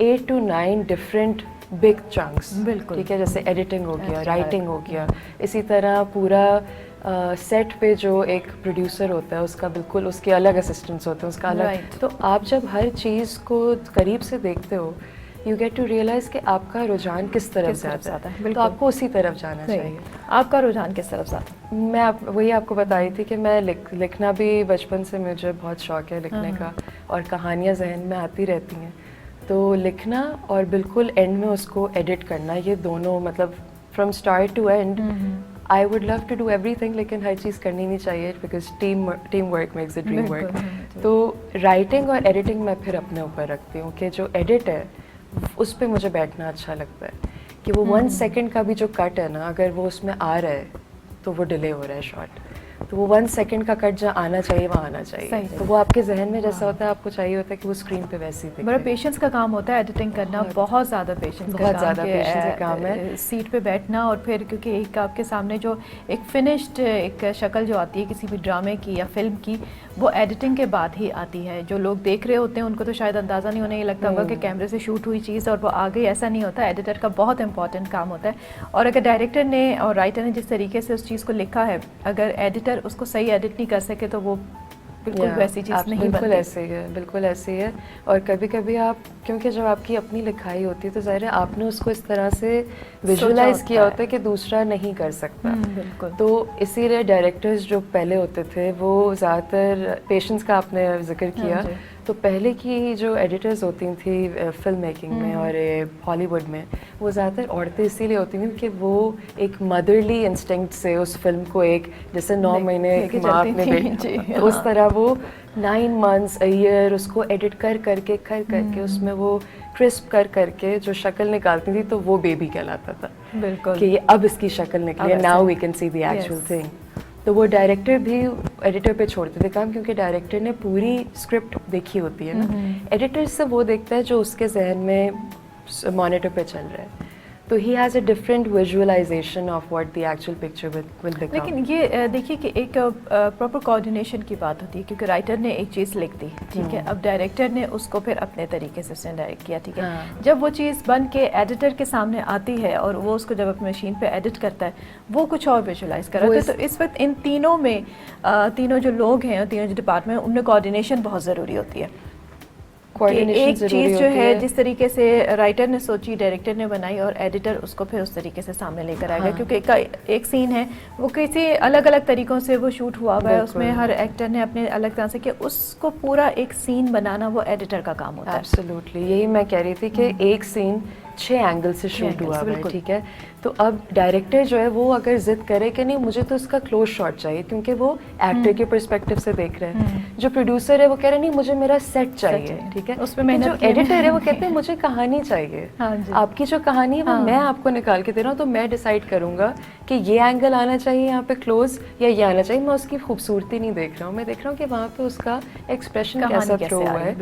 8 to 9 different big chunks. बिल्कुल, ठीक है, जैसे एडिटिंग हो गया, राइटिंग हो गया, इसी तरह पूरा सेट पे जो एक प्रोड्यूसर होता है उसका बिल्कुल उसके अलग असिस्टेंट्स होते हैं, उसका अलग। तो आप जब हर चीज़ को करीब से देखते हो यू गेट टू रियलाइज़ कि आपका रुझान किस तरफ जाता है, तो आपको उसी तरफ जाना चाहिए। आपका रुझान किस तरफ जाता है? मैं वही आपको बता रही थी कि मैं लिखना भी बचपन से मुझे बहुत शौक है लिखने का, और कहानियाँ जहन में आती रहती हैं। तो लिखना और बिल्कुल एंड में उसको एडिट करना, ये दोनों मतलब from start to end I would love to do everything, लेकिन हर चीज़ करनी नहीं चाहिए because team work makes a dream work. तो राइटिंग और एडिटिंग मैं फिर अपने ऊपर रखती हूँ कि जो एडिट है उस पर मुझे बैठना अच्छा लगता है कि वो 1 सेकेंड का भी जो कट है ना, अगर वो उसमें आ रहा है तो वो डिले हो रहा है शॉट, तो वो 1 सेकेंड का कट जहाँ आना चाहिए वहाँ आना चाहिए। तो वो आपके जहन में जैसा होता है आपको चाहिए होता है कि वो स्क्रीन पे वैसे ही दिखे। बड़ा पेशेंस का काम होता है एडिटिंग करना, बहुत ज़्यादा पेशेंस का काम है। सीट पे बैठना और फिर क्योंकि एक आपके सामने जो एक फिनिश्ड एक शक्ल जो आती है किसी भी ड्रामे की या फिल्म की, वो एडिटिंग के बाद ही आती है। जो लोग देख रहे होते हैं उनको तो शायद अंदाज़ा नहीं होने, ये लगता होगा कि कैमरे से शूट हुई चीज़ और वो आ गई, ऐसा नहीं होता। एडिटर का बहुत इंपॉर्टेंट काम होता है। और अगर डायरेक्टर ने और राइटर ने जिस तरीके से उस चीज़ को लिखा है, अगर एडिटर उसको सही एडिट नहीं कर सके तो वो बिल्कुल वैसी चीज़ नहीं बनती। बिल्कुल ऐसे ही है, बिल्कुल ऐसे ही है। और कभी कभी आप, क्योंकि जब आपकी अपनी लिखाई होती है तो ज़ाहिर है आपने उसको इस तरह से विजुअलाइज किया होता है कि दूसरा नहीं कर सकता। बिल्कुल। तो इसीलिए डायरेक्टर्स जो पहले होते थे वो ज़्यादातर पेशेंस का आपने जिक्र किया, तो पहले की जो एडिटर्स होती थी फिल्म मेकिंग में और हॉलीवुड में, वो ज़्यादातर औरतें इसीलिए होती थी कि वो एक मदरली इंस्टिंक्ट से उस फिल्म को एक जैसे 9 महीने माँ अपने बेटे, तो उस तरह वो 9 months a year उसको एडिट करके उसमें वो क्रिस्प करके जो शक्ल निकालती थी तो वो बेबी कहलाता था। बिल्कुल, कि ये अब इसकी शक्ल निकली है, now we can see the actual thing. तो वो डायरेक्टर भी एडिटर पे छोड़ते थे काम, क्योंकि डायरेक्टर ने पूरी स्क्रिप्ट देखी होती है ना। एडिटर से वो देखता है जो उसके जहन में मॉनिटर पे चल रहा है, तो he has a different visualisation of what the actual picture will become. लेकिन ये देखिए कि एक प्रॉपर कोऑर्डिनेशन की बात होती है, क्योंकि राइटर ने एक चीज़ लिख दी, ठीक है, अब डायरेक्टर ने उसको फिर अपने तरीके से उसने डायरेक्ट किया, ठीक है। जब वो चीज़ बन के एडिटर के सामने आती है और वो उसको जब अपनी मशीन पे एडिट करता है, वो कुछ और विजुअलाइज कर रहा है। तो इस वक्त इन तीनों में तीनों जो लोग हैं और तीनों जो डिपार्टमेंट, उनमें कोऑर्डिनेशन बहुत ज़रूरी होती है। एक चीज़ जो है जिस तरीके से राइटर ने सोची, डायरेक्टर ने बनाई और एडिटर उसको फिर उस तरीके से सामने लेकर आएगा। क्योंकि एक सीन है वो किसी अलग अलग तरीक़ों से वो शूट हुआ हुआ है, उसमें हर एक्टर ने अपने अलग तरह से किया, उसको पूरा एक सीन बनाना वो एडिटर का काम होता है। एब्सोल्युटली, यही मैं कह रही थी कि एक सीन 6 एंगल से शूट हुआ है, ठीक है। तो अब डायरेक्टर जो है वो अगर जिद करे कि नहीं मुझे तो इसका क्लोज शॉट चाहिए, क्योंकि वो एक्टर के पर्सपेक्टिव से देख रहे हैं, जो प्रोड्यूसर है वो कह रहे नहीं मुझे मेरा सेट चाहिए, ठीक है। उसमें जो एडिटर है वो कहते हैं मुझे कहानी चाहिए, आपकी जो कहानी है वो मैं आपको निकाल के दे रहा हूँ, तो मैं डिसाइड करूंगा कि ये एंगल आना चाहिए यहाँ पे क्लोज या ये आना चाहिए। मैं उसकी खूबसूरती नहीं देख रहा हूँ, मैं देख रहा हूँ कि वहाँ पे उसका एक्सप्रेशन कैसा थ्रो हुआ है।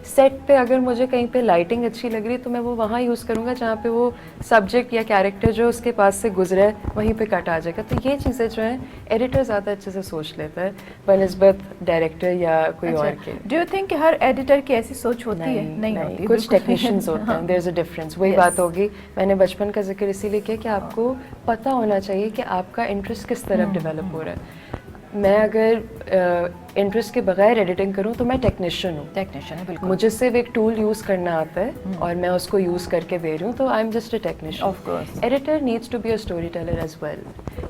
सेट पे अगर मुझे कहीं पे लाइटिंग अच्छी लग रही है तो मैं वो वहाँ यूज़ करूँगा करूँगा जहाँ पे वो सब्जेक्ट या कैरेक्टर जो उसके पास से गुजरे वहीं पे कट आ जाएगा। तो ये चीज़ें जो हैं एडिटर ज़्यादा अच्छे से सोच लेता है बनस्बत डायरेक्टर या कोई और के। Do you think her editor की ऐसी सोच होती है? नहीं होती, कुछ टेक्नीशियंस होते हैं, देयर इज अ डिफरेंस। वही बात होगी, मैंने बचपन का जिक्र इसीलिए किया कि आपको पता होना चाहिए कि आपका इंटरेस्ट किस तरफ डेवलप हो रहा है। मैं अगर इंटरेस्ट के बगैर एडिटिंग करूं तो मैं टेक्नीशियन हूँ। टेक्नीशियन है, बिल्कुल। मुझे सिर्फ एक टूल यूज़ करना आता है और मैं उसको यूज़ करके दे रही हूँ, तो I am just a technician. Of course editor needs to be a storyteller as well.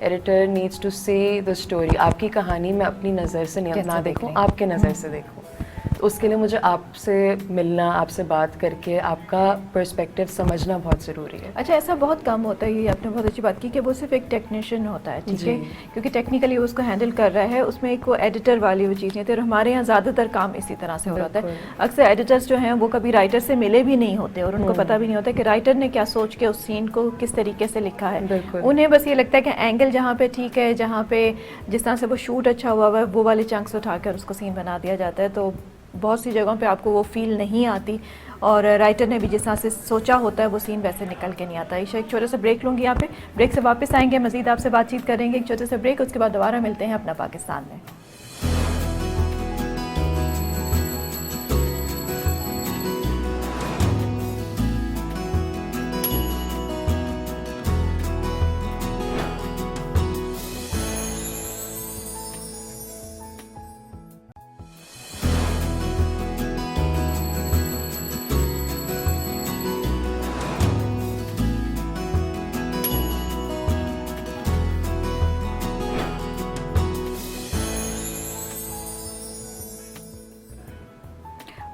Editor needs to say the story. आपकी कहानी मैं अपनी नज़र से ना देखूँ, आपके नज़र से देखूँ। तो उसके लिए मुझे आपसे मिलना, आपसे बात करके आपका पर्सपेक्टिव समझना बहुत ज़रूरी है। अच्छा, ऐसा बहुत कम होता है, ये आपने बहुत अच्छी बात की कि वो सिर्फ एक टेक्नीशियन होता है, ठीक है, क्योंकि टेक्निकली उसको हैंडल कर रहा है, उसमें एक वो एडिटर वाली वो चीज़ नहीं होती। और हमारे यहाँ ज़्यादातर काम इसी तरह से हो रहा है। अक्सर एडिटर्स जो हैं वो कभी राइटर से मिले भी नहीं होते और उनको पता भी नहीं होता कि राइटर ने क्या सोच के उस सीन को किस तरीके से लिखा है। उन्हें बस ये लगता है कि एंगल जहाँ पे ठीक है, जहाँ पे जिस तरह से वो शूट अच्छा हुआ है, वो वाले चंक्स उठाकर उसको सीन बना दिया जाता है। तो बहुत सी जगहों पे आपको वो फील नहीं आती और राइटर ने भी जिस तरह से सोचा होता है वो सीन वैसे निकल के नहीं आता। ईशा, एक छोटा सा ब्रेक लूँगी यहाँ पे, ब्रेक से वापस आएंगे, मज़ीद आपसे बातचीत करेंगे। एक छोटे से ब्रेक, उसके बाद दोबारा मिलते हैं अपना पाकिस्तान में।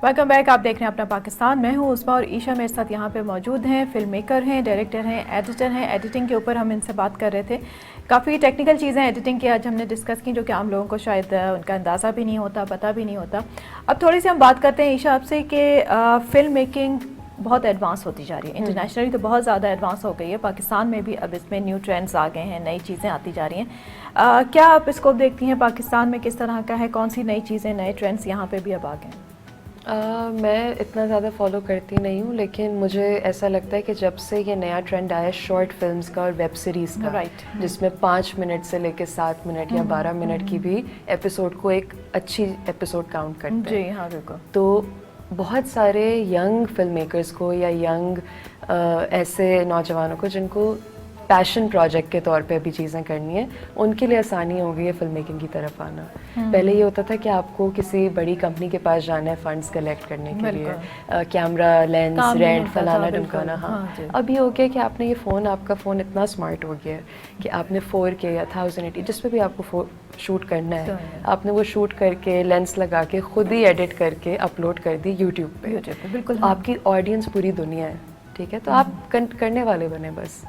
वेलकम बैक, आप देख रहे हैं अपना पाकिस्तान। मैं हूं उस्मा और ईशा मेरे साथ यहाँ पे मौजूद हैं। फिल्म मेकर हैं, डायरेक्टर हैं, एडिटर हैं। एडिटिंग के ऊपर हम इनसे बात कर रहे थे। काफ़ी टेक्निकल चीज़ें एडिटिंग की आज हमने डिस्कस की जो कि आम लोगों को शायद उनका अंदाज़ा भी नहीं होता, पता भी नहीं होता। अब थोड़ी सी हम बात करते हैं ईशा आपसे कि फ़िल्म मेकिंग बहुत एडवांस होती जा रही है, इंटरनेशनली तो बहुत ज़्यादा एडवांस हो गई है। पाकिस्तान में भी अब इसमें न्यू ट्रेंड्स आ गए हैं, नई चीज़ें आती जा रही हैं। क्या आप इसको देखती हैं पाकिस्तान में किस तरह का है, कौन सी नई चीज़ें, नए ट्रेंड्स यहाँ पे भी अब आ गए हैं? मैं इतना ज़्यादा फॉलो करती नहीं हूँ, लेकिन मुझे ऐसा लगता है कि जब से ये नया ट्रेंड आया शॉर्ट फिल्म्स का और वेब सीरीज़ का, जिसमें 5 मिनट से लेकर 7 मिनट या 12 मिनट की भी एपिसोड को एक अच्छी एपिसोड काउंट करते हैं। जी हाँ, बिल्कुल। तो बहुत सारे यंग फिल्म मेकर्स को या यंग ऐसे नौजवानों को जिनको पैशन प्रोजेक्ट के तौर पे भी चीज़ें करनी है, उनके लिए आसानी हो गई है फिल्म मेकिंग की तरफ आना। पहले ये होता था कि आपको किसी बड़ी कंपनी के पास जाना है फंड्स कलेक्ट करने के लिए, कैमरा, लेंस, रेंट, फलाना ढमकाना। हाँ, अब ये हो गया कि आपने ये फ़ोन, आपका फ़ोन इतना स्मार्ट हो गया है कि आपने 4K या 1080 जिस पे भी आपको शूट करना है, आपने वो शूट करके लेंस लगा के खुद ही एडिट करके अपलोड कर दी यूट्यूब पे। बिल्कुल, आपकी ऑडियंस पूरी दुनिया है, ठीक है, तो आप करने वाले बने बस।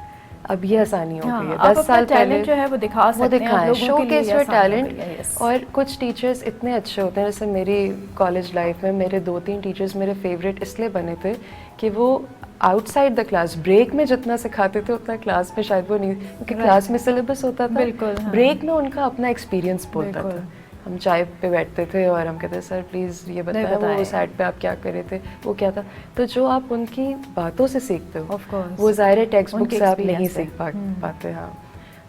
अब ये आसानी हो गई है। 10 साल पहले जो है वो दिखा सकते हैं, शोकेस योर टैलेंट। और कुछ टीचर्स इतने अच्छे होते हैं, जैसे मेरी कॉलेज लाइफ में मेरे 2-3 टीचर्स मेरे फेवरेट इसलिए बने थे कि वो आउटसाइड द क्लास ब्रेक में जितना सिखाते थे उतना क्लास में शायद वो नहीं, क्योंकि क्लास में सिलेबस होता था, ब्रेक में उनका अपना एक्सपीरियंस बोलता था। हम चाय पे बैठते थे और हम कहते सर प्लीज़ ये बताएं वो साइड पे आप क्या कर रहे थे, वो क्या था। तो जो आप उनकी बातों से सीखते हो वो ज़ाहिर टेक्स्ट बुक से आप नहीं सीख पाते। हाँ,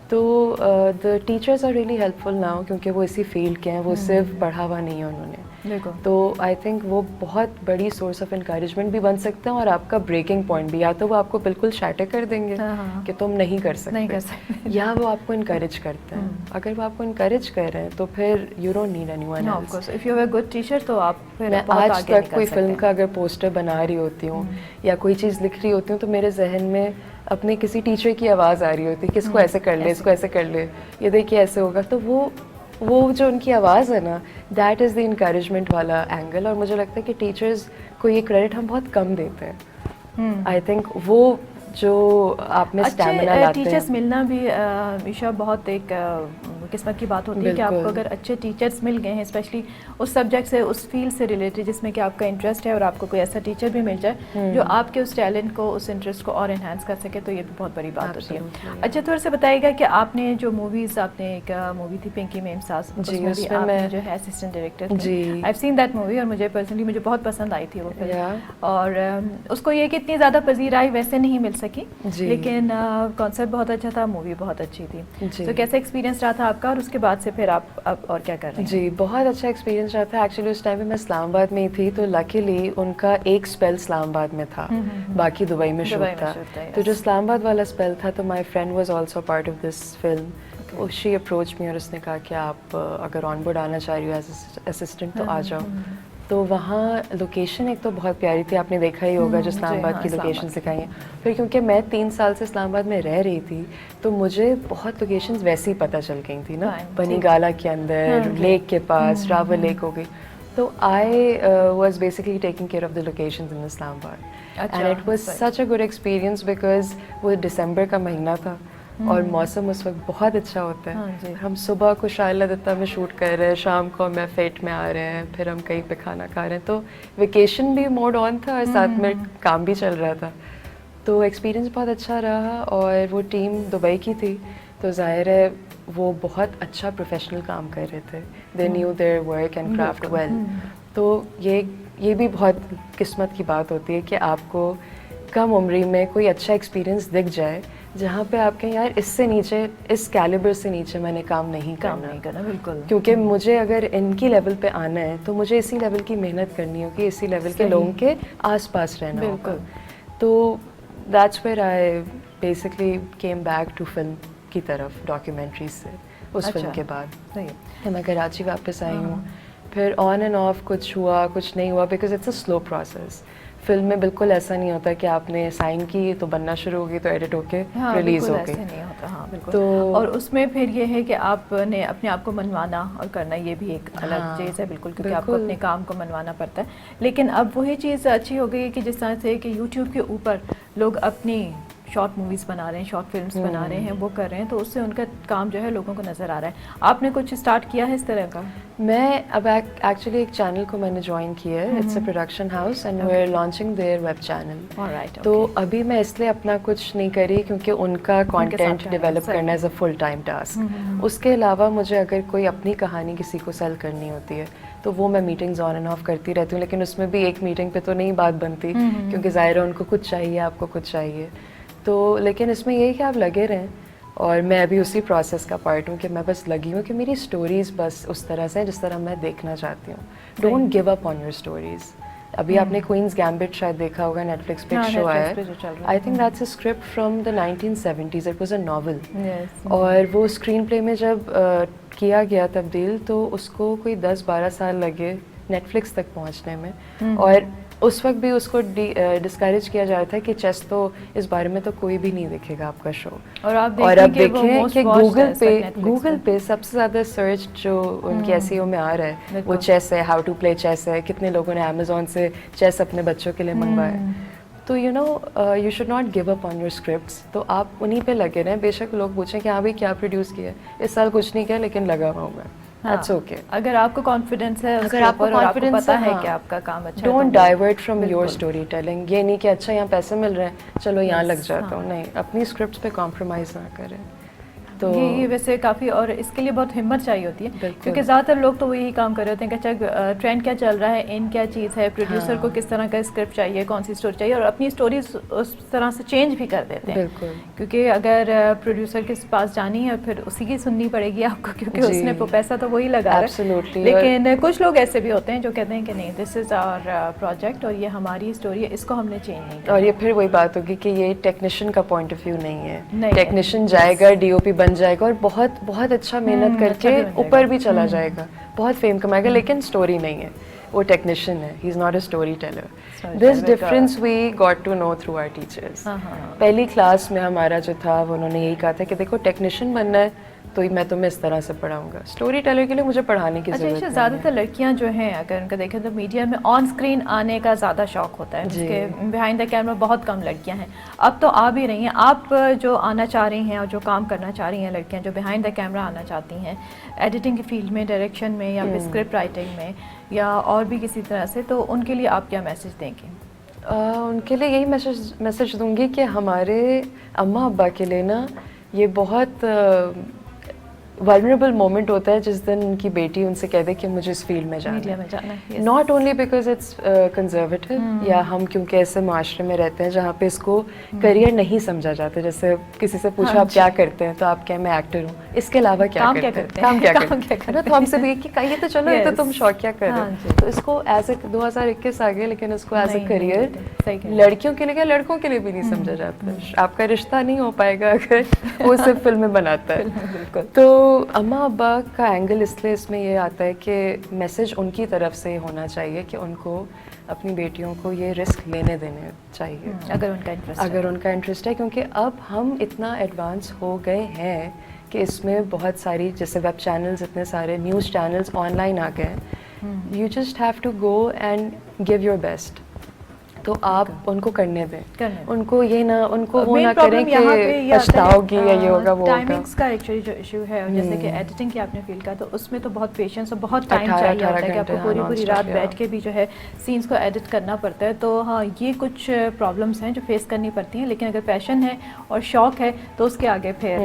तो the teachers are really helpful now, क्योंकि वो इसी फील्ड के हैं, वो सिर्फ पढ़ावा नहीं है उन्होंने। तो आई थिंक वो बहुत बड़ी सोर्स ऑफ इंकरेजमेंट भी बन सकते हैं और आपका ब्रेकिंग पॉइंट भी। या तो वो आपको बिल्कुल शैटर कर देंगे कि तुम नहीं कर सकते, या वो आपको इनकरेज करते हैं। अगर वो आपको इनकरेज कर रहे हैं तो फिर you don't need anyone else. Of course, if you are a good teacher तो आप फिर मैं आज तक कोई फिल्म का अगर पोस्टर बना रही होती हूँ या कोई चीज़ लिख रही होती हूँ तो मेरे जहन में अपने किसी टीचर की आवाज़ आ रही होती है कि इसको ऐसे कर ले, इसको ऐसे कर ले, ये देखिए ऐसे होगा। तो वो जो उनकी आवाज़ है ना, दैट इज़ द इनकरेजमेंट वाला एंगल। और मुझे लगता है कि टीचर्स को ये क्रेडिट हम बहुत कम देते हैं। आई थिंक वो जो आप में स्टैमिना लाते हैं। टीचर्स मिलना भी ईशा बहुत एक किस्मत की बात होती है कि आपको अगर अच्छे टीचर्स मिल गए हैं, स्पेशली उस सब्जेक्ट से, उस फील्ड से रिलेटेड जिसमें कि आपका इंटरेस्ट है, और आपको कोई ऐसा टीचर भी मिल जाए जो आपके उस टैलेंट को, उस इंटरेस्ट को और इन्हांस कर सके, तो ये भी बहुत बड़ी बात होती है। अच्छा, थोड़ा सा बताइएगा कि आपने जो मूवीज़, आपने एक मूवी थी पिंकी में इम्सास, उसमें भी आपने जो है असिस्टेंट डायरेक्टर थे। I have seen that movie और मुझे पर्सनली मुझे बहुत पसंद आई थी वो फिल्म, और उसको ये कि इतनी ज़्यादा पजीराई वैसे नहीं मिल सकी, लेकिन कॉन्सेप्ट बहुत अच्छा था, मूवी बहुत अच्छी थी। तो कैसा एक्सपीरियंस रहा था आपका, और उसके बाद से फिर आप अब और क्या कर रहे हैं? जी, बहुत अच्छा एक्सपीरियंस रहा था। एक्चुअली उस टाइम पे मैं इस्लामाबाद में ही थी, तो लकीली उनका एक स्पेल इस्लामाबाद में था, बाकी दुबई में शूट था। तो जो इस्लामाबाद वाला स्पेल था, तो my friend was also part of this film. She approach me और उसने कहा कि आप अगर ऑन बोर्ड आना चाह रही हो एज असिस्टेंट तो आ जाओ। तो वहाँ लोकेशन एक तो बहुत प्यारी थी, आपने देखा ही होगा जो इस्लामाबाद की लोकेशन दिखाई हैं। फिर क्योंकि मैं 3 साल से इस्लामाबाद में रह रही थी, तो मुझे बहुत लोकेशंस वैसे ही पता चल गई थी ना, बनी गाला के अंदर, लेक के पास, रावल लेक हो गई। तो I was basically taking care of the locations in Islamabad, and it was such a good experience because वो दिसंबर का महीना था और मौसम उस वक्त बहुत अच्छा होता है। हम सुबह को शायला दत्ता में शूट कर रहे हैं, शाम को मैं फेट में आ रहे हैं, फिर हम कहीं पे खाना खा रहे हैं, तो वेकेशन भी मोड ऑन था और साथ में काम भी चल रहा था। तो एक्सपीरियंस बहुत अच्छा रहा, और वो टीम दुबई की थी, तो जाहिर है वो बहुत अच्छा प्रोफेशनल काम कर रहे थे। They knew their work and craft well. तो ये भी बहुत किस्मत की बात होती है कि आपको कम उम्री में कोई अच्छा एक्सपीरियंस दिख जाए जहाँ पे आप कहें यार इससे नीचे, इस कैलिबर से नीचे मैंने काम नहीं करना। बिल्कुल, क्योंकि मुझे अगर इनकी लेवल पे आना है तो मुझे इसी लेवल की मेहनत करनी होगी, इसी लेवल के लोगों के आसपास रहना होगा। तो that's where I basically came back to film की तरफ, डॉक्यूमेंट्री से। उस फिल्म के बाद मैं कराची वापस आई हूँ। फिर ऑन एंड ऑफ कुछ हुआ, कुछ नहीं हुआ, because it's a slow process. Film में बिल्कुल ऐसा नहीं होता कि आपने साइन की तो बनना शुरू हो गई तो एडिट होके रिलीज हो गई। नहीं होता, हाँ बिल्कुल। तो और उसमें फिर ये है कि आपने अपने आप को मनवाना और करना, ये भी एक अलग चीज़ है बिल्कुल, क्योंकि आपको अपने काम को मनवाना पड़ता है। लेकिन अब वही चीज़ अच्छी हो गई है कि जिस तरह से कि यूट्यूब के ऊपर लोग अपनी शॉर्ट मूवीज़ बना रहे हैं, शॉर्ट फिल्म्स बना रहे हैं, वो कर रहे हैं, तो उससे उनका काम जो है लोगों को नज़र आ रहा है। आपने कुछ स्टार्ट किया है इस तरह का? मैं अब एक्चुअली एक चैनल को मैंने ज्वाइन किया है, it's a production house and we are launching their web channel. तो अभी मैं इसलिए अपना कुछ नहीं करी क्योंकि उनका कंटेंट डेवलप करना as a full time task. उसके अलावा मुझे अगर कोई अपनी कहानी किसी को सेल करनी होती है तो वो मैं मीटिंग्स ऑन एंड ऑफ करती रहती हूँ, लेकिन उसमें भी एक मीटिंग पे तो नहीं बात बनती क्योंकि ज़ाहिर है उनको कुछ चाहिए, आपको कुछ चाहिए। तो लेकिन इसमें यही कि आप लगे रहें, और मैं अभी उसी प्रोसेस का पार्ट हूँ कि मैं बस लगी हूँ कि मेरी स्टोरीज़ बस उस तरह से जिस तरह मैं देखना चाहती हूँ। Don't give up on your stories. अभी आपने क्वींस गैम्बिट शायद देखा होगा, नेटफ्लिक्स पे शो आया है। I think that's a script from the 1970s, it was a novel. और वो स्क्रीन प्ले में जब किया गया तब्दील तो उसको कोई 10-12 साल लगे नेटफ्लिक्स तक पहुँचने में। और उस वक्त भी उसको डिस्करेज किया जा रहा था कि चेस तो इस बारे में तो कोई भी नहीं देखेगा आपका शो। और अब देखें कि गूगल पे सबसे ज़्यादा सर्च जो उनकी एसईओ में आ रहा है वो चेस है, हाउ टू प्ले चेस है। कितने लोगों ने अमेज़ॉन से चेस अपने बच्चों के लिए मंगवाया। तो you no you should not give up on your scripts. तो आप उन्हीं पे लगे रहें, बेशक लोग पूछें कि हाँ भाई क्या प्रोड्यूस किया, इस साल कुछ नहीं किया लेकिन लगा हुआ हूँ मैं। That's okay. अगर आपको कॉन्फिडेंस है, अगर आपको कॉन्फिडेंस पता है कि आपका काम अच्छा है, don't divert from your story telling. ये नहीं कि अच्छा यहाँ पैसे मिल रहे हैं चलो यहाँ लग जाता हूँ, नहीं, अपनी स्क्रिप्ट्स पे कॉम्प्रोमाइज़ ना करें। तो ये वैसे काफ़ी, और इसके लिए बहुत हिम्मत चाहिए होती है क्योंकि ज़्यादातर लोग तो वही काम कर रहे होते हैं कि अच्छा ट्रेंड क्या चल रहा है, इन क्या चीज़ है, प्रोड्यूसर को किस तरह का स्क्रिप्ट चाहिए, कौन सी स्टोरी चाहिए, और अपनी स्टोरी उस तरह से चेंज भी कर देते हैं। क्योंकि अगर प्रोड्यूसर के पास जानी है फिर उसी की सुननी पड़ेगी आपको, क्योंकि उसने पैसा तो वही लगा रहा है। लेकिन कुछ लोग ऐसे भी होते हैं जो कहते हैं कि नहीं, दिस इज़ आवर प्रोजेक्ट और ये हमारी स्टोरी है, इसको हमने चेंज नहीं किया। और ये फिर वही बात होगी कि ये टेक्नीशियन का पॉइंट ऑफ व्यू नहीं है। टेक्नीशियन जाएगा, डीओपी बन जाएगा और बहुत बहुत अच्छा मेहनत करके ऊपर भी चला जाएगा, बहुत फेम कमाएगा, लेकिन स्टोरी नहीं है। वो टेक्नीशियन है, he is not a storyteller. This difference we got to know through our teachers. पहली क्लास में हमारा जो था वो उन्होंने यही कहा था कि देखो टेक्नीशियन बनना है तो मैं तुम्हें इस तरह से पढ़ाऊंगा। स्टोरी टेलर के लिए मुझे पढ़ाने की अच्छा ज़रूरत ईशा, नहीं ज़्यादातर है। लड़कियां जो हैं अगर उनका देखें तो मीडिया में ऑन स्क्रीन आने का ज़्यादा शौक होता है, जी। उसके बिहाइंड द कैमरा बहुत कम लड़कियां हैं। अब तो आ भी रही हैं, आप जो आना चाह रही हैं और जो काम करना चाह रही हैं लड़कियां जो बिहाइंड द कैमरा आना चाहती हैं एडिटिंग की फील्ड में, डायरेक्शन में या फिर स्क्रिप्ट राइटिंग में या और भी किसी तरह से, तो उनके लिए आप क्या मैसेज देंगे? उनके लिए यही मैसेज दूंगी कि हमारे अम्मा अब्बा के लिए ना ये बहुत वल्नरेबल मोमेंट होता है जिस दिन उनकी बेटी उनसे कह दे कि मुझे इस फील्ड में जाना मीडिया है। में जाना है, yes. Not only because it's conservative या हम क्योंकि ऐसे माशरे में रहते हैं जहाँ पे इसको करियर नहीं समझा जाता। जैसे किसी से पूछा आप क्या करते हैं तो आप कहें मैं एक्टर हूँ, इसके अलावा क्या काम करते क्या हैं? करते काम हैं? क्या काम करते क्या हैं? करते तो हमसे भी कि ये तो चलो ये तो Yes. तुम शौक क्या कर हाँ रहे जी। हो। तो इसको एज ए 2021 आ गया लेकिन इसको एज ए नहीं, करियर सही कह रहे हैं। लड़कियों के लिए क्या लड़कों के लिए भी नहीं समझा जाता। आपका रिश्ता नहीं हो पाएगा अगर वो सिर्फ फिल्में बनाता है। बिल्कुल। तो अम्मा अब्बा का एंगल इसलिए इसमें ये आता है कि मैसेज उनकी तरफ से होना चाहिए कि उनको अपनी बेटियों को ये रिस्क लेने देने चाहिए अगर उनका इंटरेस्ट अगर उनका इंटरेस्ट है, क्योंकि अब हम इतना एडवांस हो गए हैं कि इसमें बहुत सारी जैसे वेब चैनल्स, इतने सारे न्यूज़ चैनल्स ऑनलाइन आ गए हैं। You just have to go and give your best. तो आप उनको करने दें, उनको ये ना उनको वो ना करें कि पछताओगी या ये होगा वो होगा। टाइमिंग्स का एक्चुअली जो इशू है, और जैसे कि एडिटिंग की आपने फील का, तो उसमें तो बहुत पेशेंस और बहुत टाइम 18 चाहिए होता है कि घंटे, आपको हाँ, पूरी पूरी non-stop, रात या। बैठ के भी जो है सीन्स को एडिट करना पड़ता है। तो हाँ, ये कुछ प्रॉब्लम्स हैं जो फेस करनी पड़ती हैं, लेकिन अगर पैशन है और शौक है तो उसके आगे फिर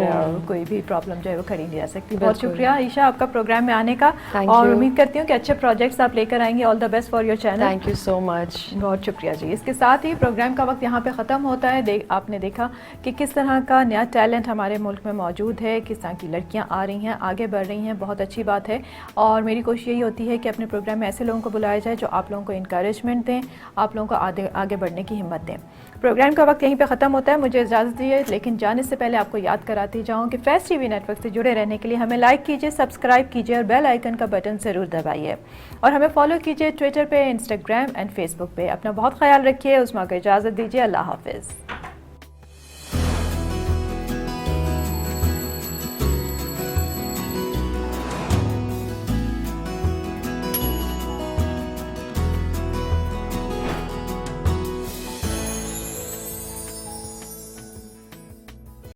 कोई भी प्रॉब्लम जो है वो खड़ी नहीं जा सकती। बहुत शुक्रिया ईशा आपका प्रोग्राम में आने का, Thank और you. उम्मीद करती हूँ कि अच्छे प्रोजेक्ट्स आप लेकर आएंगे। All the best for your channel. Thank you so much. बहुत शुक्रिया जी। इसके साथ ही प्रोग्राम का वक्त यहाँ पे ख़त्म होता है। आपने देखा कि किस तरह का नया टैलेंट हमारे मुल्क में मौजूद है, किस तरह की लड़कियाँ आ रही हैं, आगे बढ़ रही हैं, बहुत अच्छी बात है। और मेरी कोशिश यही होती है कि अपने प्रोग्राम में ऐसे लोगों को बुलाया जाए जो आप लोगों को इंकरेजमेंट दें, आप लोगों को आगे बढ़ने की हिम्मत दें। प्रोग्राम का वक्त यहीं पे ख़त्म होता है, मुझे इजाज़त दीजिए, लेकिन जाने से पहले आपको याद कराती जाऊँ कि फैस्ट टीवी नेटवर्क से जुड़े रहने के लिए हमें लाइक कीजिए, सब्सक्राइब कीजिए और बेल आइकन का बटन ज़रूर दबाइए, और हमें फॉलो कीजिए ट्विटर पे, इंस्टाग्राम एंड फेसबुक पे। अपना बहुत ख्याल रखिए। उस्मा को इजाज़त दीजिए। अल्लाह हाफिज़।